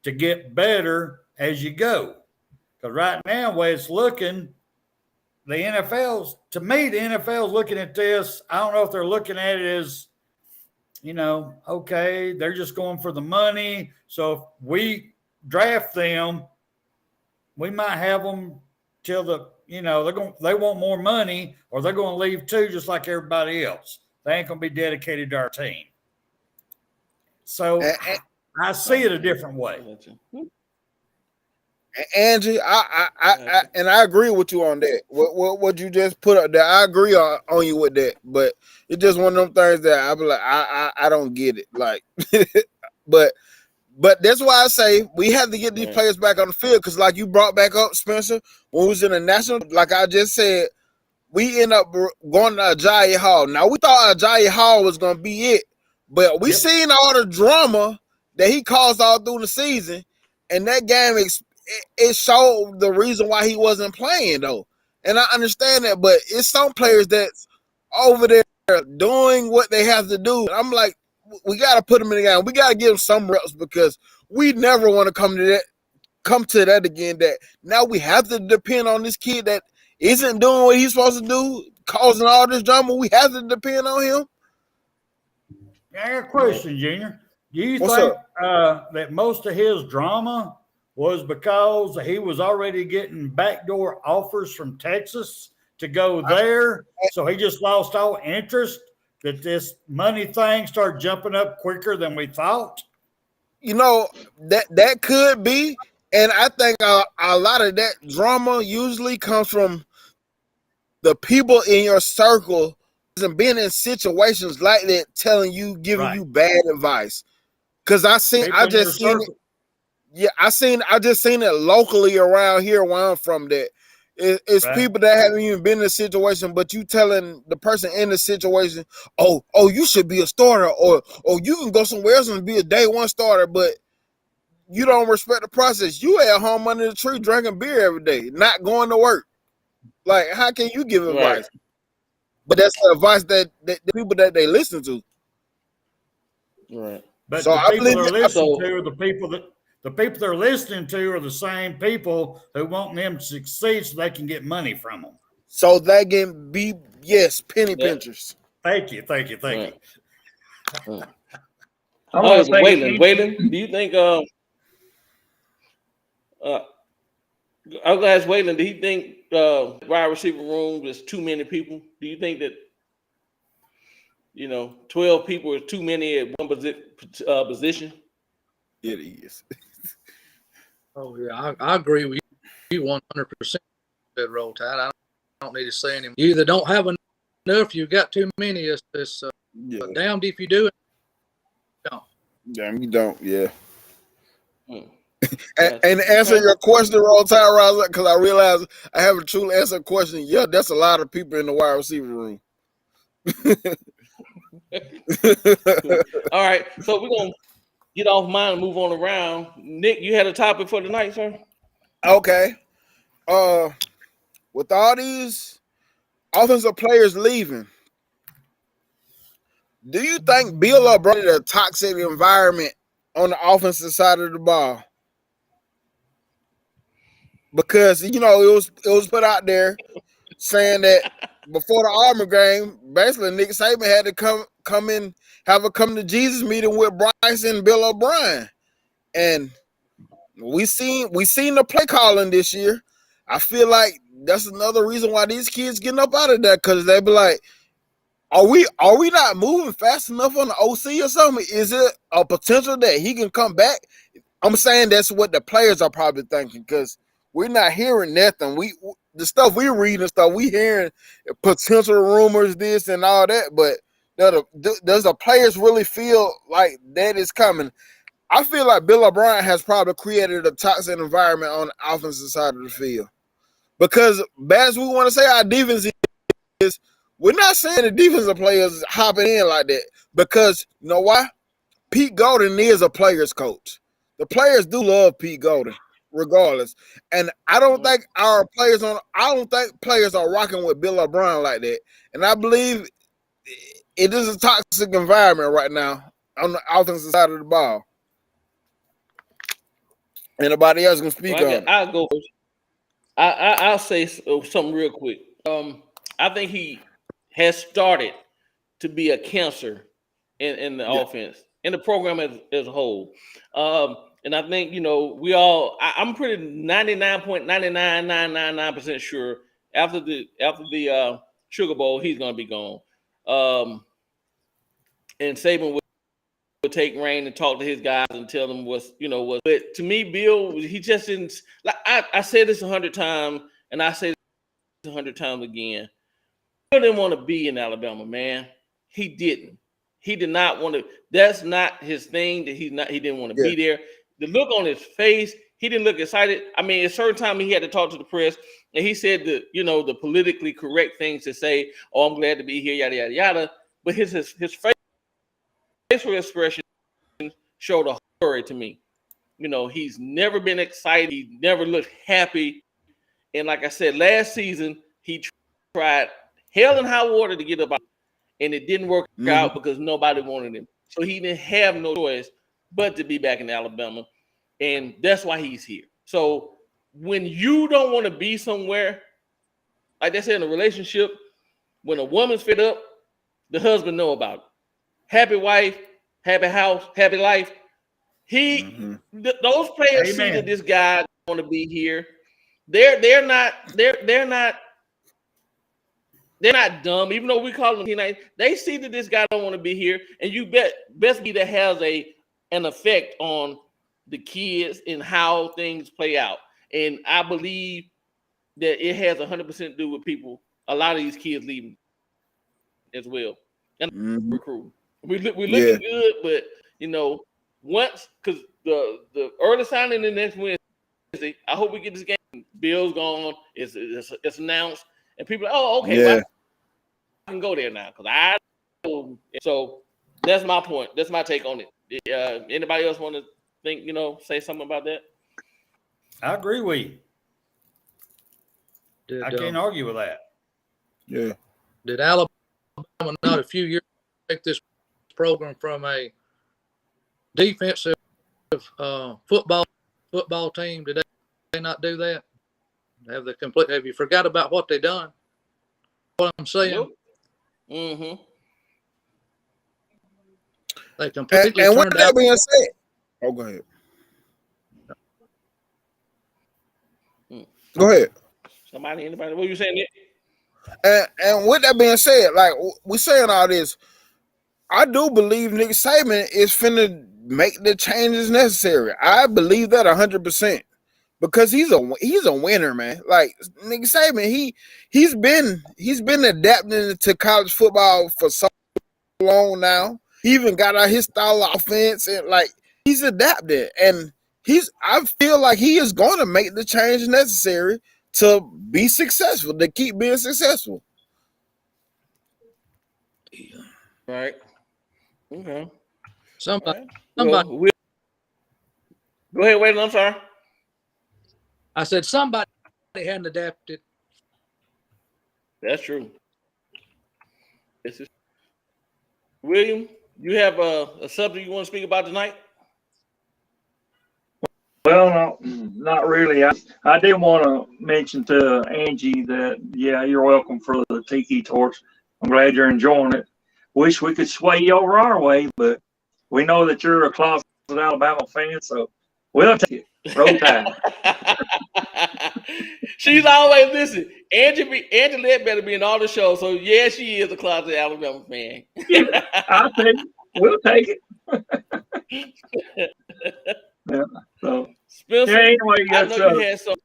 to get better as you go. Because right now, the way it's looking, the NFL's looking at this. I don't know if they're looking at it as, you know, okay, they're just going for the money. So if we draft them, we might have them till they want more money, or they're going to leave too, just like everybody else. They ain't going to be dedicated to our team. So I see it a different way. Angie, I agree with you on that. What you just put up there, I agree on you with that. But it's just one of them things that I be like, I don't get it. Like, but that's why I say we have to get these players back on the field because, like you brought back up, Spencer, when we was in the national, like I just said, we end up going to Ajayi Hall. Now we thought Ajayi Hall was gonna be it, but we seen all the drama that he caused all through the season, and that game it showed the reason why he wasn't playing though. And I understand that, but it's some players that's over there doing what they have to do. I'm like, we got to put them in the game. We got to give them some reps because we never want to come to that again. That now we have to depend on this kid that isn't doing what he's supposed to do, causing all this drama. We have to depend on him. I got a question, Junior. Do you think that most of his drama was because he was already getting backdoor offers from Texas to go there, so he just lost all interest, that this money thing started jumping up quicker than we thought? You know, that could be, and I think a lot of that drama usually comes from the people in your circle and being in situations like that, giving you bad advice. Because I just seen it. Yeah, I just seen it locally around here where I'm from. That it's people that haven't even been in a situation, but you telling the person in the situation, oh, you should be a starter, or you can go somewhere else and be a day one starter, but you don't respect the process. You at home under the tree drinking beer every day, not going to work. Like, how can you give advice? But that's the advice that the people that they listen to. Right. But so the people they're listening to are the people they're listening to are the same people who want them to succeed so they can get money from them. So they can be, penny pinchers. Thank you. Waylon, do you think I was gonna ask Waylon, do you think wide receiver room is too many people? Do you think that 12 people is too many at one position? It is. Oh yeah, I agree with you 100%. Roll Tide. I don't need to say anymore. You either don't have enough, you got too many. It's damned if you do it. Don't. Damn, you don't. Yeah. Mm. And to answer your question, Roll Tide, because I realized I haven't truly answered a question. Yeah, that's a lot of people in the wide receiver room. All right, so we're gonna get off mine and move on around. Nick, you had a topic for tonight, sir? Okay. With all these offensive players leaving, do you think Bill brought a toxic environment on the offensive side of the ball? Because it was put out there saying that before the Auburn game, basically Nick Saban had to come in, have a come to Jesus meeting with Bryce and Bill O'Brien, and we seen the play calling this year. I feel like that's another reason why these kids getting up out of there, because they be like, are we not moving fast enough on the OC or something? Is it a potential that he can come back? I'm saying that's what the players are probably thinking, because we're not hearing nothing. The stuff we read and stuff, we hearing potential rumors, this and all that, but does the players really feel like that is coming? I feel like Bill O'Brien has probably created a toxic environment on the offensive side of the field. Because as we want to say our defense is, we're not saying the defensive players hopping in like that. Because you know why? Pete Golden is a player's coach. The players do love Pete Golden, regardless. And I don't think players are rocking with Bill O'Brien like that. And I believe it is a toxic environment right now on the offensive side of the ball. Anybody else can speak on it? I'll go first. I'll say something real quick. I think he has started to be a cancer in the offense, in the program as a whole. And I think, I'm pretty 99.99999% sure after the Sugar Bowl, he's going to be gone. And Saban would take reign and talk to his guys and tell them what's. But to me, Bill, he just didn't. Like I said this 100 times, and I say this 100 times again. Bill didn't want to be in Alabama, man. He didn't. He did not want to. That's not his thing. He didn't want to be there. The look on his face, he didn't look excited. I mean, at a certain time he had to talk to the press, and he said the politically correct things to say. Oh, I'm glad to be here, yada yada yada. But his facial expression showed a horror to me. He's never been excited. He never looked happy. And like I said, last season, he tried hell and high water to get up out, and it didn't work out because nobody wanted him. So he didn't have no choice but to be back in Alabama. And that's why he's here. So when you don't want to be somewhere, like they say in a relationship, when a woman's fed up, the husband know about it. Happy wife, happy house, happy life. Those players see that this guy want to be here. They're not dumb. Even though we call them teenagers, they see that this guy don't want to be here, and you best be that has an effect on the kids and how things play out. And I believe that it has 100% to do with people. A lot of these kids leaving as well, and recruiting. We're looking good, but once, because the early signing in next Wednesday, I hope we get this game. Bill's gone. It's announced, and people are, okay, well, I can go there now because I. So that's my point. That's my take on it. Anybody else want to think? Say something about that? I agree with you. I can't argue with that. Yeah. Did Alabama not a few years take this program from a defensive football team? Did they not do that? Have you forgot about what they done? What I'm saying? Mm-hmm. They completely and turned with that out. being said, go ahead. Go ahead. Anybody? What you saying, Nick? And with that being said, like we're saying all this, I do believe Nick Saban is finna make the changes necessary. I believe that 100%. because he's a winner, man. Like Nick Saban, he's been adapting to college football for so long now. He even got out his style of offense, and like he's adapted, and I feel like he is going to make the change necessary to be successful, to keep being successful. Right. Okay. Somebody. Well, go ahead, wait. I'm sorry. I said somebody hadn't adapted. That's true. This is William. You have a subject you want to speak about tonight? Well, no, not really. I did want to mention to Angie that, yeah, you're welcome for the Tiki Torch. I'm glad you're enjoying it. Wish we could sway you over our way, but we know that you're a closet Alabama fan, so we'll take it. Roll Tide. She's always listen. Angie better be in all the shows. So yeah, she is a closet Alabama fan. Yeah, I'll take it. We'll take it. Yeah. So Spencer, yeah, anyway, you I got know you had something.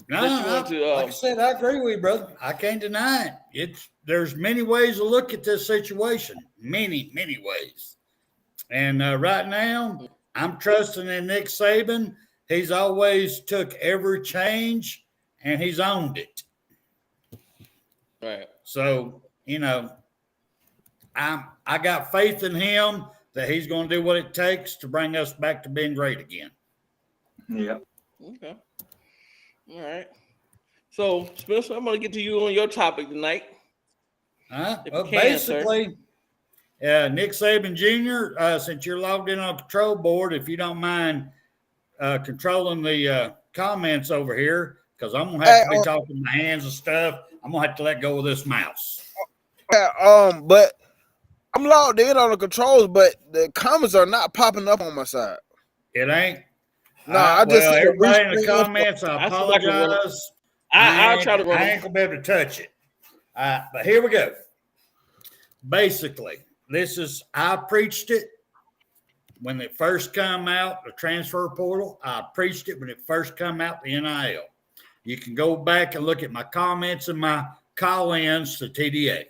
Like I said, I agree with you, brother. I can't deny it. There's many ways to look at this situation. Many ways. And right now, I'm trusting in Nick Saban. He's always took every change and he's owned it. Right. So, I got faith in him that he's going to do what it takes to bring us back to being great again. Yeah. Okay. All right. So, Spencer, I'm going to get to you on your topic tonight. Well, basically, Nick Saban Jr., since you're logged in on the control board, if you don't mind controlling the comments over here, because I'm going to have to be talking my hands and stuff. I'm going to have to let go of this mouse. But I'm logged in on the controls, but the comments are not popping up on my side. It ain't? No, I just see everybody in the comments, I apologize. I'll try to run. I ain't going to be able to touch it. But here we go. Basically, I preached it when it first come out, the transfer portal. I preached it when it first come out, the NIL. You can go back and look at my comments and my call-ins to TDA.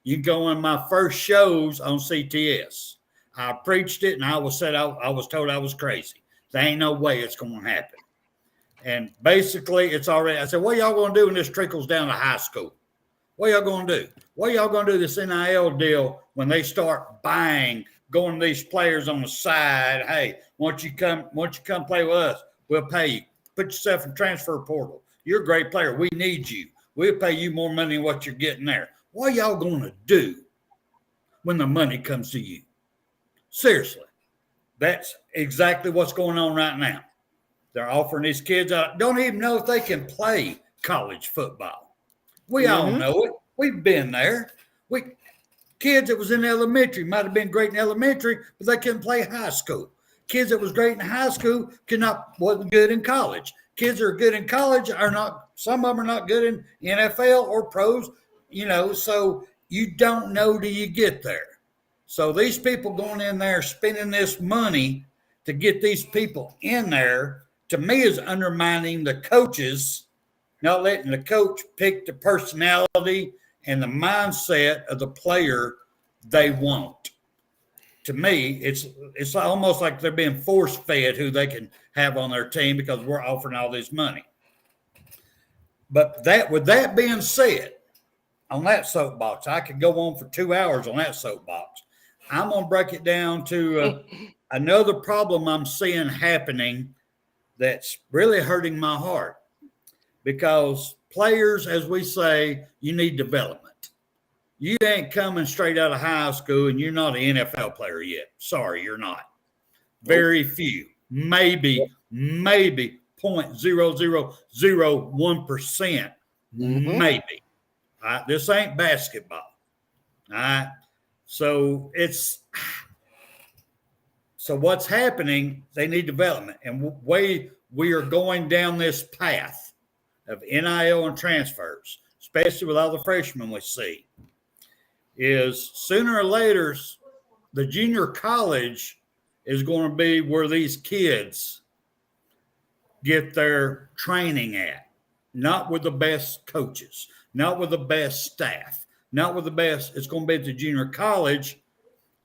You can go in my first shows on CTS. I preached it, and I was told I was crazy. There ain't no way it's going to happen. And basically, it's already. I said, what y'all going to do when this trickles down to high school? What y'all going to do? What y'all going to do this NIL deal when they start buying, going to these players on the side? Hey, once you come play with us, we'll pay you. Put yourself in transfer portal. You're a great player. We need you. We'll pay you more money than what you're getting there. What y'all going to do when the money comes to you? Seriously, that's exactly what's going on right now. They're offering these kids out. Don't even know if they can play college football. We all know it. We've been there. Kids that was in elementary might have been great in elementary, but they couldn't play high school. Kids that was great in high school wasn't good in college. Kids that are good in college are not. Some of them are not good in NFL or pros. So you don't know till you get there. So these people going in there spending this money to get these people in there, to me, is undermining the coaches, not letting the coach pick the personality and the mindset of the player they want. To me, it's almost like they're being force-fed who they can have on their team because we're offering all this money. But with that being said, on that soapbox, I could go on for 2 hours on that soapbox. I'm going to break it down to another problem I'm seeing happening that's really hurting my heart, because players, as we say, you need development. You ain't coming straight out of high school and you're not an NFL player yet. Sorry, you're not. Very few, maybe 0.0001%, maybe. All right? This ain't basketball. All right. So what's happening, they need development. And we are going down this path of NIL and transfers, especially with all the freshmen we see, is sooner or later the junior college is going to be where these kids get their training at, not with the best coaches, not with the best staff, not with the best. It's going to be at the junior college.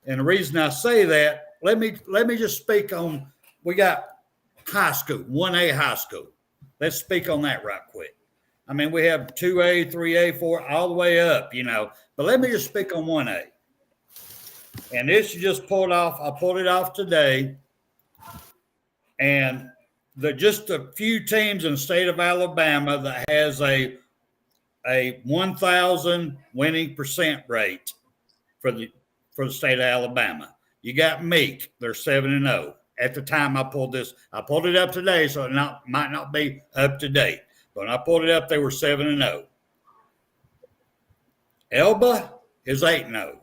And the reason I say that, let me just speak on, we got high school, 1A high school. Let's speak on that right quick. I mean, we have 2A, 3A, 4, all the way up, you know. But let me just speak on 1A. And this just pulled off. I pulled it off today. And just a few teams in the state of Alabama that has a 1,000 winning percent rate for the state of Alabama. You got Meek. They're 7-0. At the time I pulled this, I pulled it up today, so it might not be up to date. But when I pulled it up, they were 7-0. Elba is 8-0.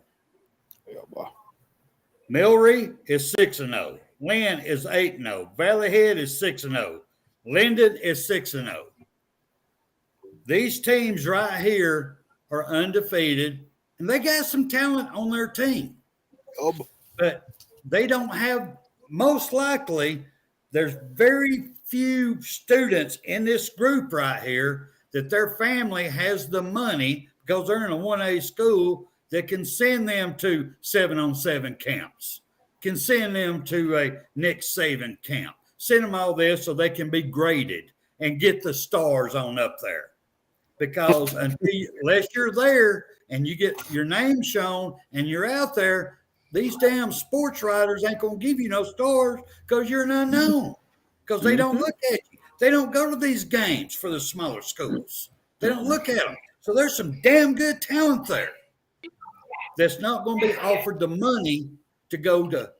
Milry is 6-0. Lynn is 8-0. Valley Head is 6-0. Linden is 6-0. These teams right here are undefeated, and they got some talent on their team. But they don't have, most likely, there's very few students in this group right here that their family has the money, because they're in a 1A school, that can send them to 7-on-7 camps, can send them to a Nick Saban camp, send them all this so they can be graded and get the stars on up there. Because unless you're there and you get your name shown and you're out there, these damn sports writers ain't going to give you no stars because you're an unknown, because they don't look at you. They don't go to these games for the smaller schools. They don't look at them. So there's some damn good talent there that's not going to be offered the money to go to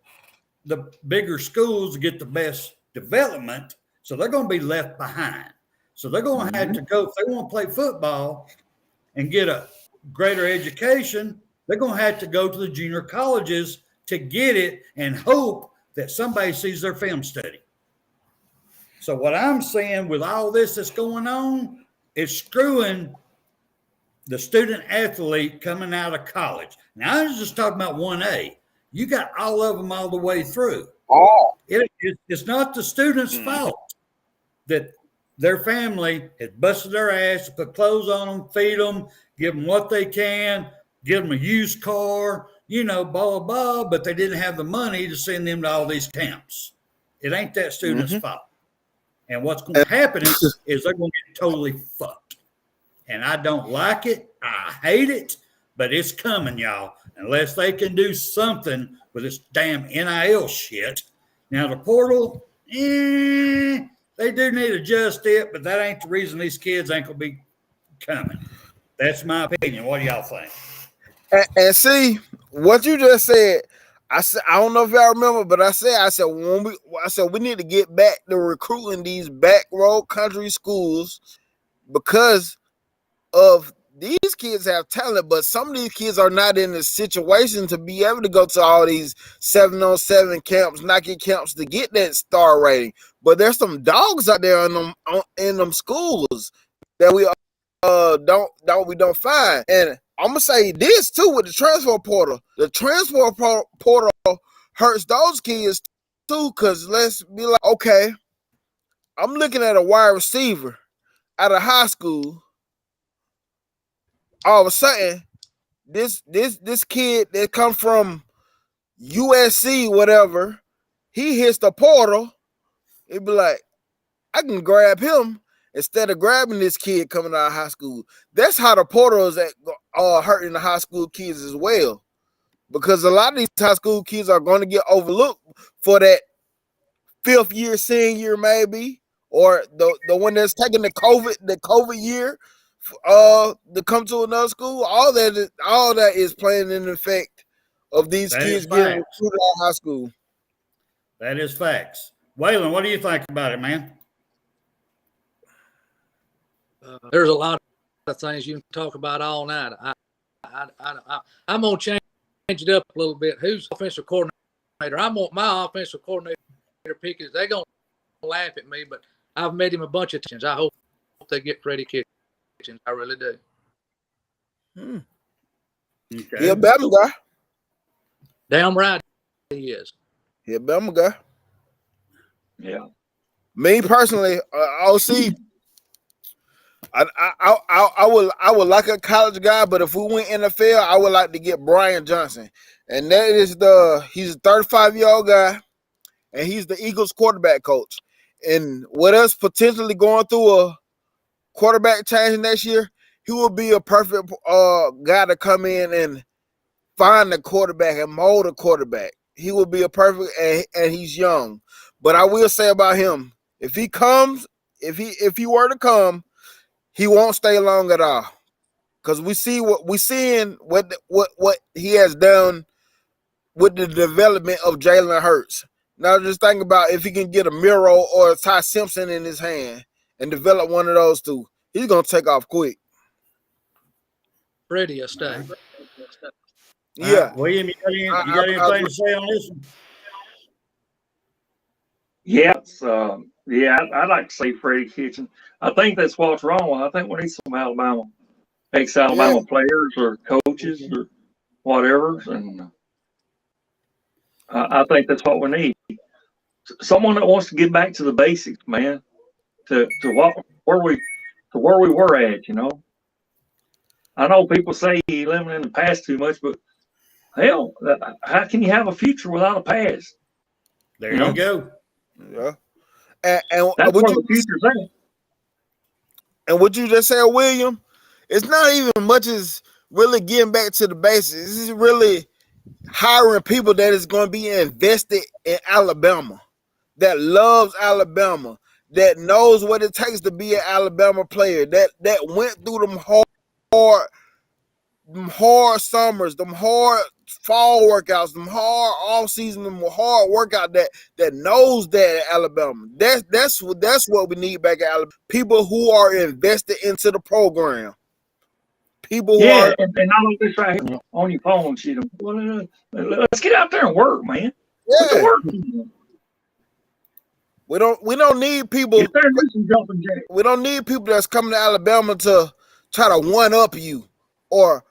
the bigger schools to get the best development. So they're going to be left behind. So they're going to have to go, if they want to play football and get a greater education, they're going to have to go to the junior colleges to get it and hope that somebody sees their film study. So what I'm saying with all this that's going on is screwing the student athlete coming out of college. Now, I was just talking about 1A. You got all of them all the way through. It's not the student's fault that their family has busted their ass, put clothes on them, feed them, give them what they can, give them a used car, you know, blah, blah, blah, but they didn't have the money to send them to all these camps. It ain't that student's fault. And what's going to happen is they're going to get totally fucked. And I don't like it. I hate it, but it's coming, y'all, unless they can do something with this damn NIL shit. Now, the portal, they do need to adjust it, but that ain't the reason these kids ain't going to be coming. That's my opinion. What do y'all think? And see, what you just said, I don't know if y'all remember, but I said we need to get back to recruiting these back road country schools, because of these kids have talent, but some of these kids are not in the situation to be able to go to all these 7-on-7 camps, Nike camps to get that star rating. But there's some dogs out there in them schools that we don't find. And I'm gonna say this too with the transfer portal. The transfer portal hurts those kids too, because let's be like, okay, I'm looking at a wide receiver out of high school. All of a sudden, this kid that come from USC, whatever, he hits the portal. It'd be like, I can grab him instead of grabbing this kid coming out of high school. That's how the portal is hurting the high school kids as well, because a lot of these high school kids are going to get overlooked for that 5th year senior maybe, or the one that's taking the COVID year. To come to another school, all that is playing in effect of these kids getting recruited out of high school. That is facts. Waylon, what do you think about it, man? There's a lot of things you can talk about all night. I'm gonna change it up a little bit. Who's offensive coordinator? I want my offensive coordinator pick. Is they're gonna laugh at me, but I've met him a bunch of times. I hope they get Freddie Kitchens. I really do. Okay. He a Bama guy. Damn right he is. He a Bama guy. Yeah. Me personally, OC, I would like a college guy, but if we went NFL, I would like to get Brian Johnson, and that is he's a 35-year-old guy, and he's the Eagles quarterback coach. And with us potentially going through a quarterback change next year, he will be a perfect guy to come in and find the quarterback and mold a quarterback. He will be a perfect, and he's young. But I will say about him, if he were to come, he won't stay long at all. Because we see what he has done with the development of Jalen Hurts. Now just think about if he can get a Miro or a Ty Simpson in his hand and develop one of those two, he's gonna take off quick. Freddie will stay. Yeah. William, you got anything to say on this one? Yeah, I'd like to see Freddie Kitchen. I think that's what's wrong. I think we need some ex-Alabama players or coaches or whatever, and I think that's what we need. Someone that wants to get back to the basics, man, to where we were at. You know, I know people say living in the past too much, but hell, how can you have a future without a past? There you go. Yeah, and that's what the future's at. And what you just said, William, it's not even much as really getting back to the basics. This is really hiring people that is going to be invested in Alabama, that loves Alabama, that knows what it takes to be an Alabama player, that went through them hard summers, them hard fall workouts, them hard off season, them hard workout that knows that at Alabama. That's what we need back at Alabama. People who are invested into the program. People who are, and I know this right here on your phone, shit. Let's get out there and work, man. Put the work in. We don't need people. We don't need people that's coming to Alabama to try to one up you, or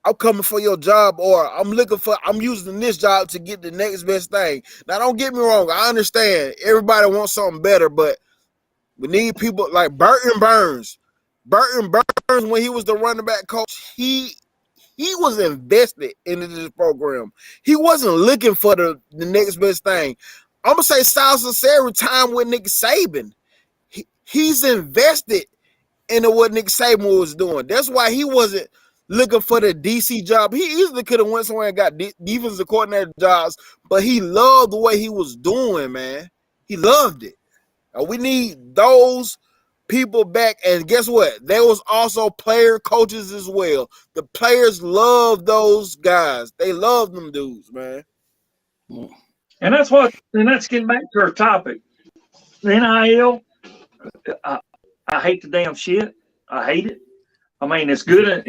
I'm coming for your job, or I'm using this job to get the next best thing. Now, don't get me wrong. I understand everybody wants something better, but we need people like Burton Burns. Burton Burns, when he was the running back coach, he was invested into this program. He wasn't looking for the next best thing. I'm going to say South every time with Nick Saban. He's invested into what Nick Saban was doing. That's why he wasn't looking for the DC job. He easily could have went somewhere and got defensive coordinator jobs, but he loved the way he was doing, man. He loved it. And we need those people back. And guess what? There was also player coaches as well. The players love those guys. They love them dudes, man. And that's getting back to our topic. The NIL, I hate the damn shit. I hate it. I mean, it's good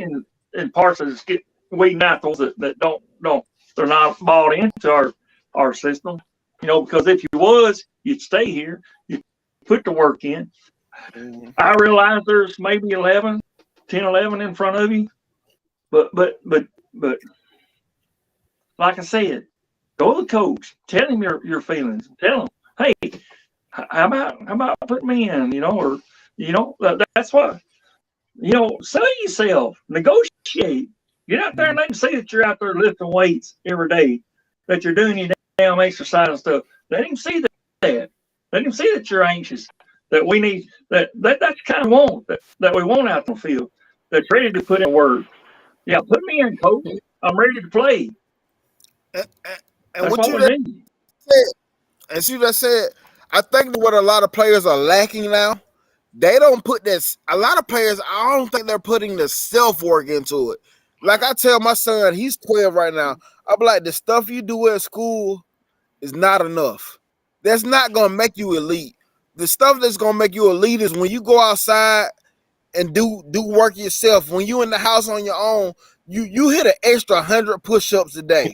in parts of it's weeding out those that don't they're not bought into our system. You know, because if you was, you'd stay here. You put the work in. I realize there's maybe 10, 11 in front of you. But like I said, go to the coach. Tell him your feelings. Tell him, hey, how about putting me in? You know, or that's what. Sell yourself, negotiate. Get out there and let them see that you're out there lifting weights every day, that you're doing your damn exercise and stuff. Let him see that. Let him see that you're anxious, that we need, that's kind of want, that we want out in the field, that's ready to put in work. Yeah, put me in, coach. I'm ready to play. And that's what you need. Said, and she just said, I think what a lot of players are lacking now, they don't put this. A lot of players, I don't think they're putting the self-work into it. Like I tell my son, he's 12 right now. I'm like, the stuff you do at school is not enough. That's not going to make you elite. The stuff that's going to make you elite is when you go outside and do work yourself. When you in the house on your own, you hit an extra 100 push-ups a day.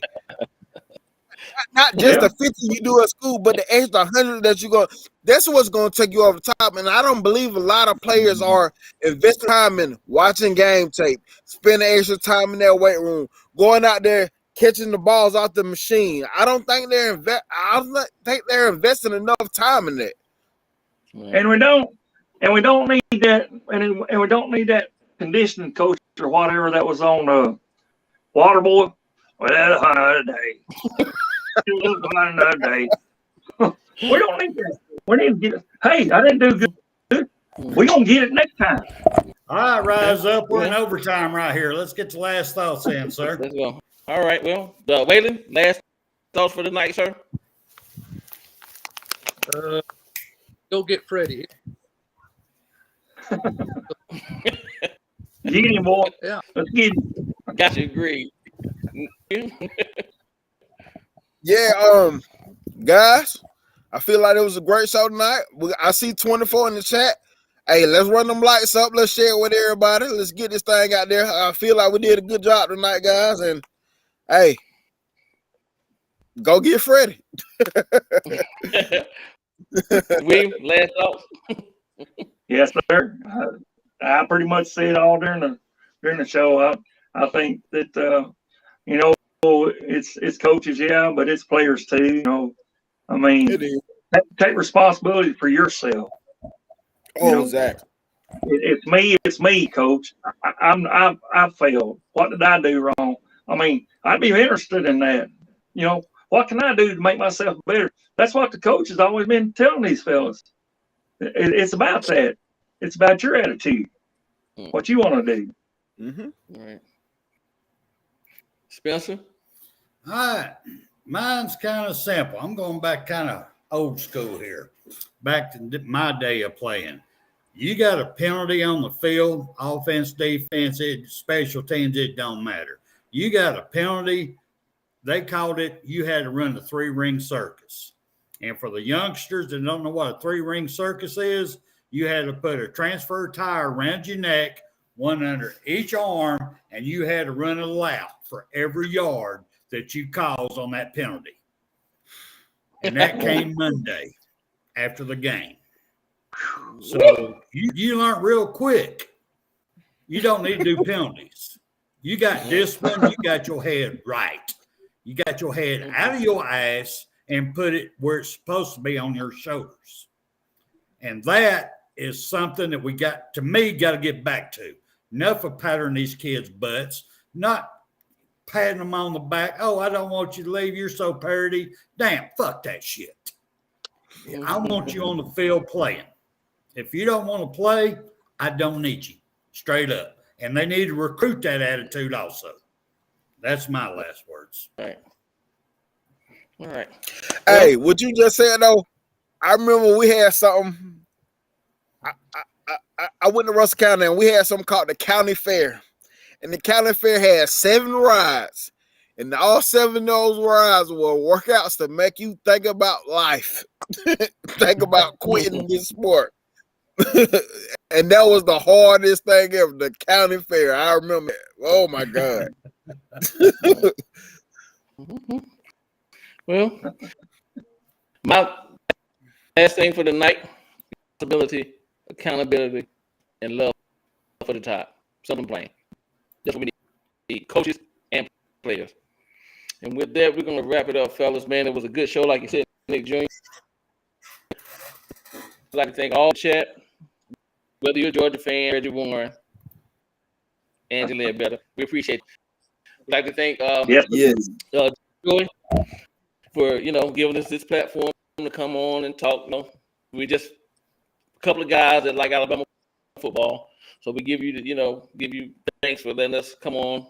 Not just the 50 you do at school, but the extra 100 that you go. That's what's going to take you over the top. And I don't believe a lot of players are investing time in watching game tape, spending extra time in their weight room, going out there catching the balls off the machine. I don't think they're investing enough time in that. And we don't need that, and we don't need that conditioning coach or whatever that was on Water Boy. Well, that's another day. Another day. We don't need that. We need to get it. Hey, I didn't do good. We're gonna get it next time. All right, rise up. We're in overtime right here. Let's get the last thoughts in, sir. Let's go. All right, well, Waylon, last thoughts for the night, sir? Go get Freddie. Get him, boy. Yeah. Let's get him. Got you, agreed. Yeah, guys, I feel like it was a great show tonight. I see 24 in the chat. Hey, let's run them lights up. Let's share it with everybody. Let's get this thing out there. I feel like we did a good job tonight, guys. And hey, go get Freddie. We last thoughts. Yes, sir. I pretty much see it all during the show. I think that it's coaches, yeah, but it's players too. I mean, take responsibility for yourself. Exactly. It's me, coach. I failed. What did I do wrong? I mean, I'd be interested in that. What can I do to make myself better? That's what the coach has always been telling these fellas. It's about that. It's about your attitude. What you want to do. Mm-hmm. All right. Spencer? All right. Mine's kind of simple. I'm going back kind of old school here. Back to my day of playing. You got a penalty on the field, offense, defense, special teams, it don't matter. You got a penalty. They called it, you had to run the 3-ring circus. And for the youngsters that don't know what a 3-ring circus is, you had to put a transfer tire around your neck, one under each arm, and you had to run a lap for every yard that you caused on that penalty. And that came Monday after the game. So you learn real quick. You don't need to do penalties. You got discipline. You got your head right. You got your head out of your ass and put it where it's supposed to be, on your shoulders. And that is something that we got to get back to. Enough of patting these kids' butts, not patting them on the back. Oh, I don't want you to leave. You're so pretty. Damn, fuck that shit. I want you on the field playing. If you don't want to play, I don't need you. Straight up. And they need to recruit that attitude also. That's my last words. All right. Hey, what you just said though, I remember we had something. I went to Russell County and we had something called the county fair. And the county fair had 7 rides. And all 7 of those rides were workouts to make you think about life. Think about quitting this sport. And that was the hardest thing ever, the county fair. I remember it. Oh my God. Well, my last thing for the night: stability, accountability, and love for the top. Something plain. That's what we need, coaches and players. And with that, we're going to wrap it up, fellas. Man, it was a good show, like you said, Nick Jr. I'd like to thank all the chat, whether you're a Georgia fan, Reggie Warren, Angela Better. We appreciate it. I'd like to thank Joy for giving us this platform to come on and talk. We just a couple of guys that like Alabama football, so we give you thanks for letting us come on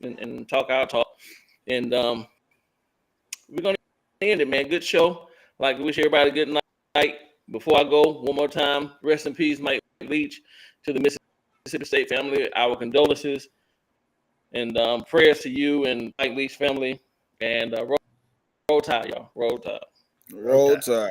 and talk our talk. And we're gonna end it, man. Good show. Like to wish everybody a good night. Before I go, one more time, rest in peace, Mike Leach, to the Mississippi State family. Our condolences and prayers to you and Mike Leach family. And roll tide, y'all. Roll tide. Roll tide.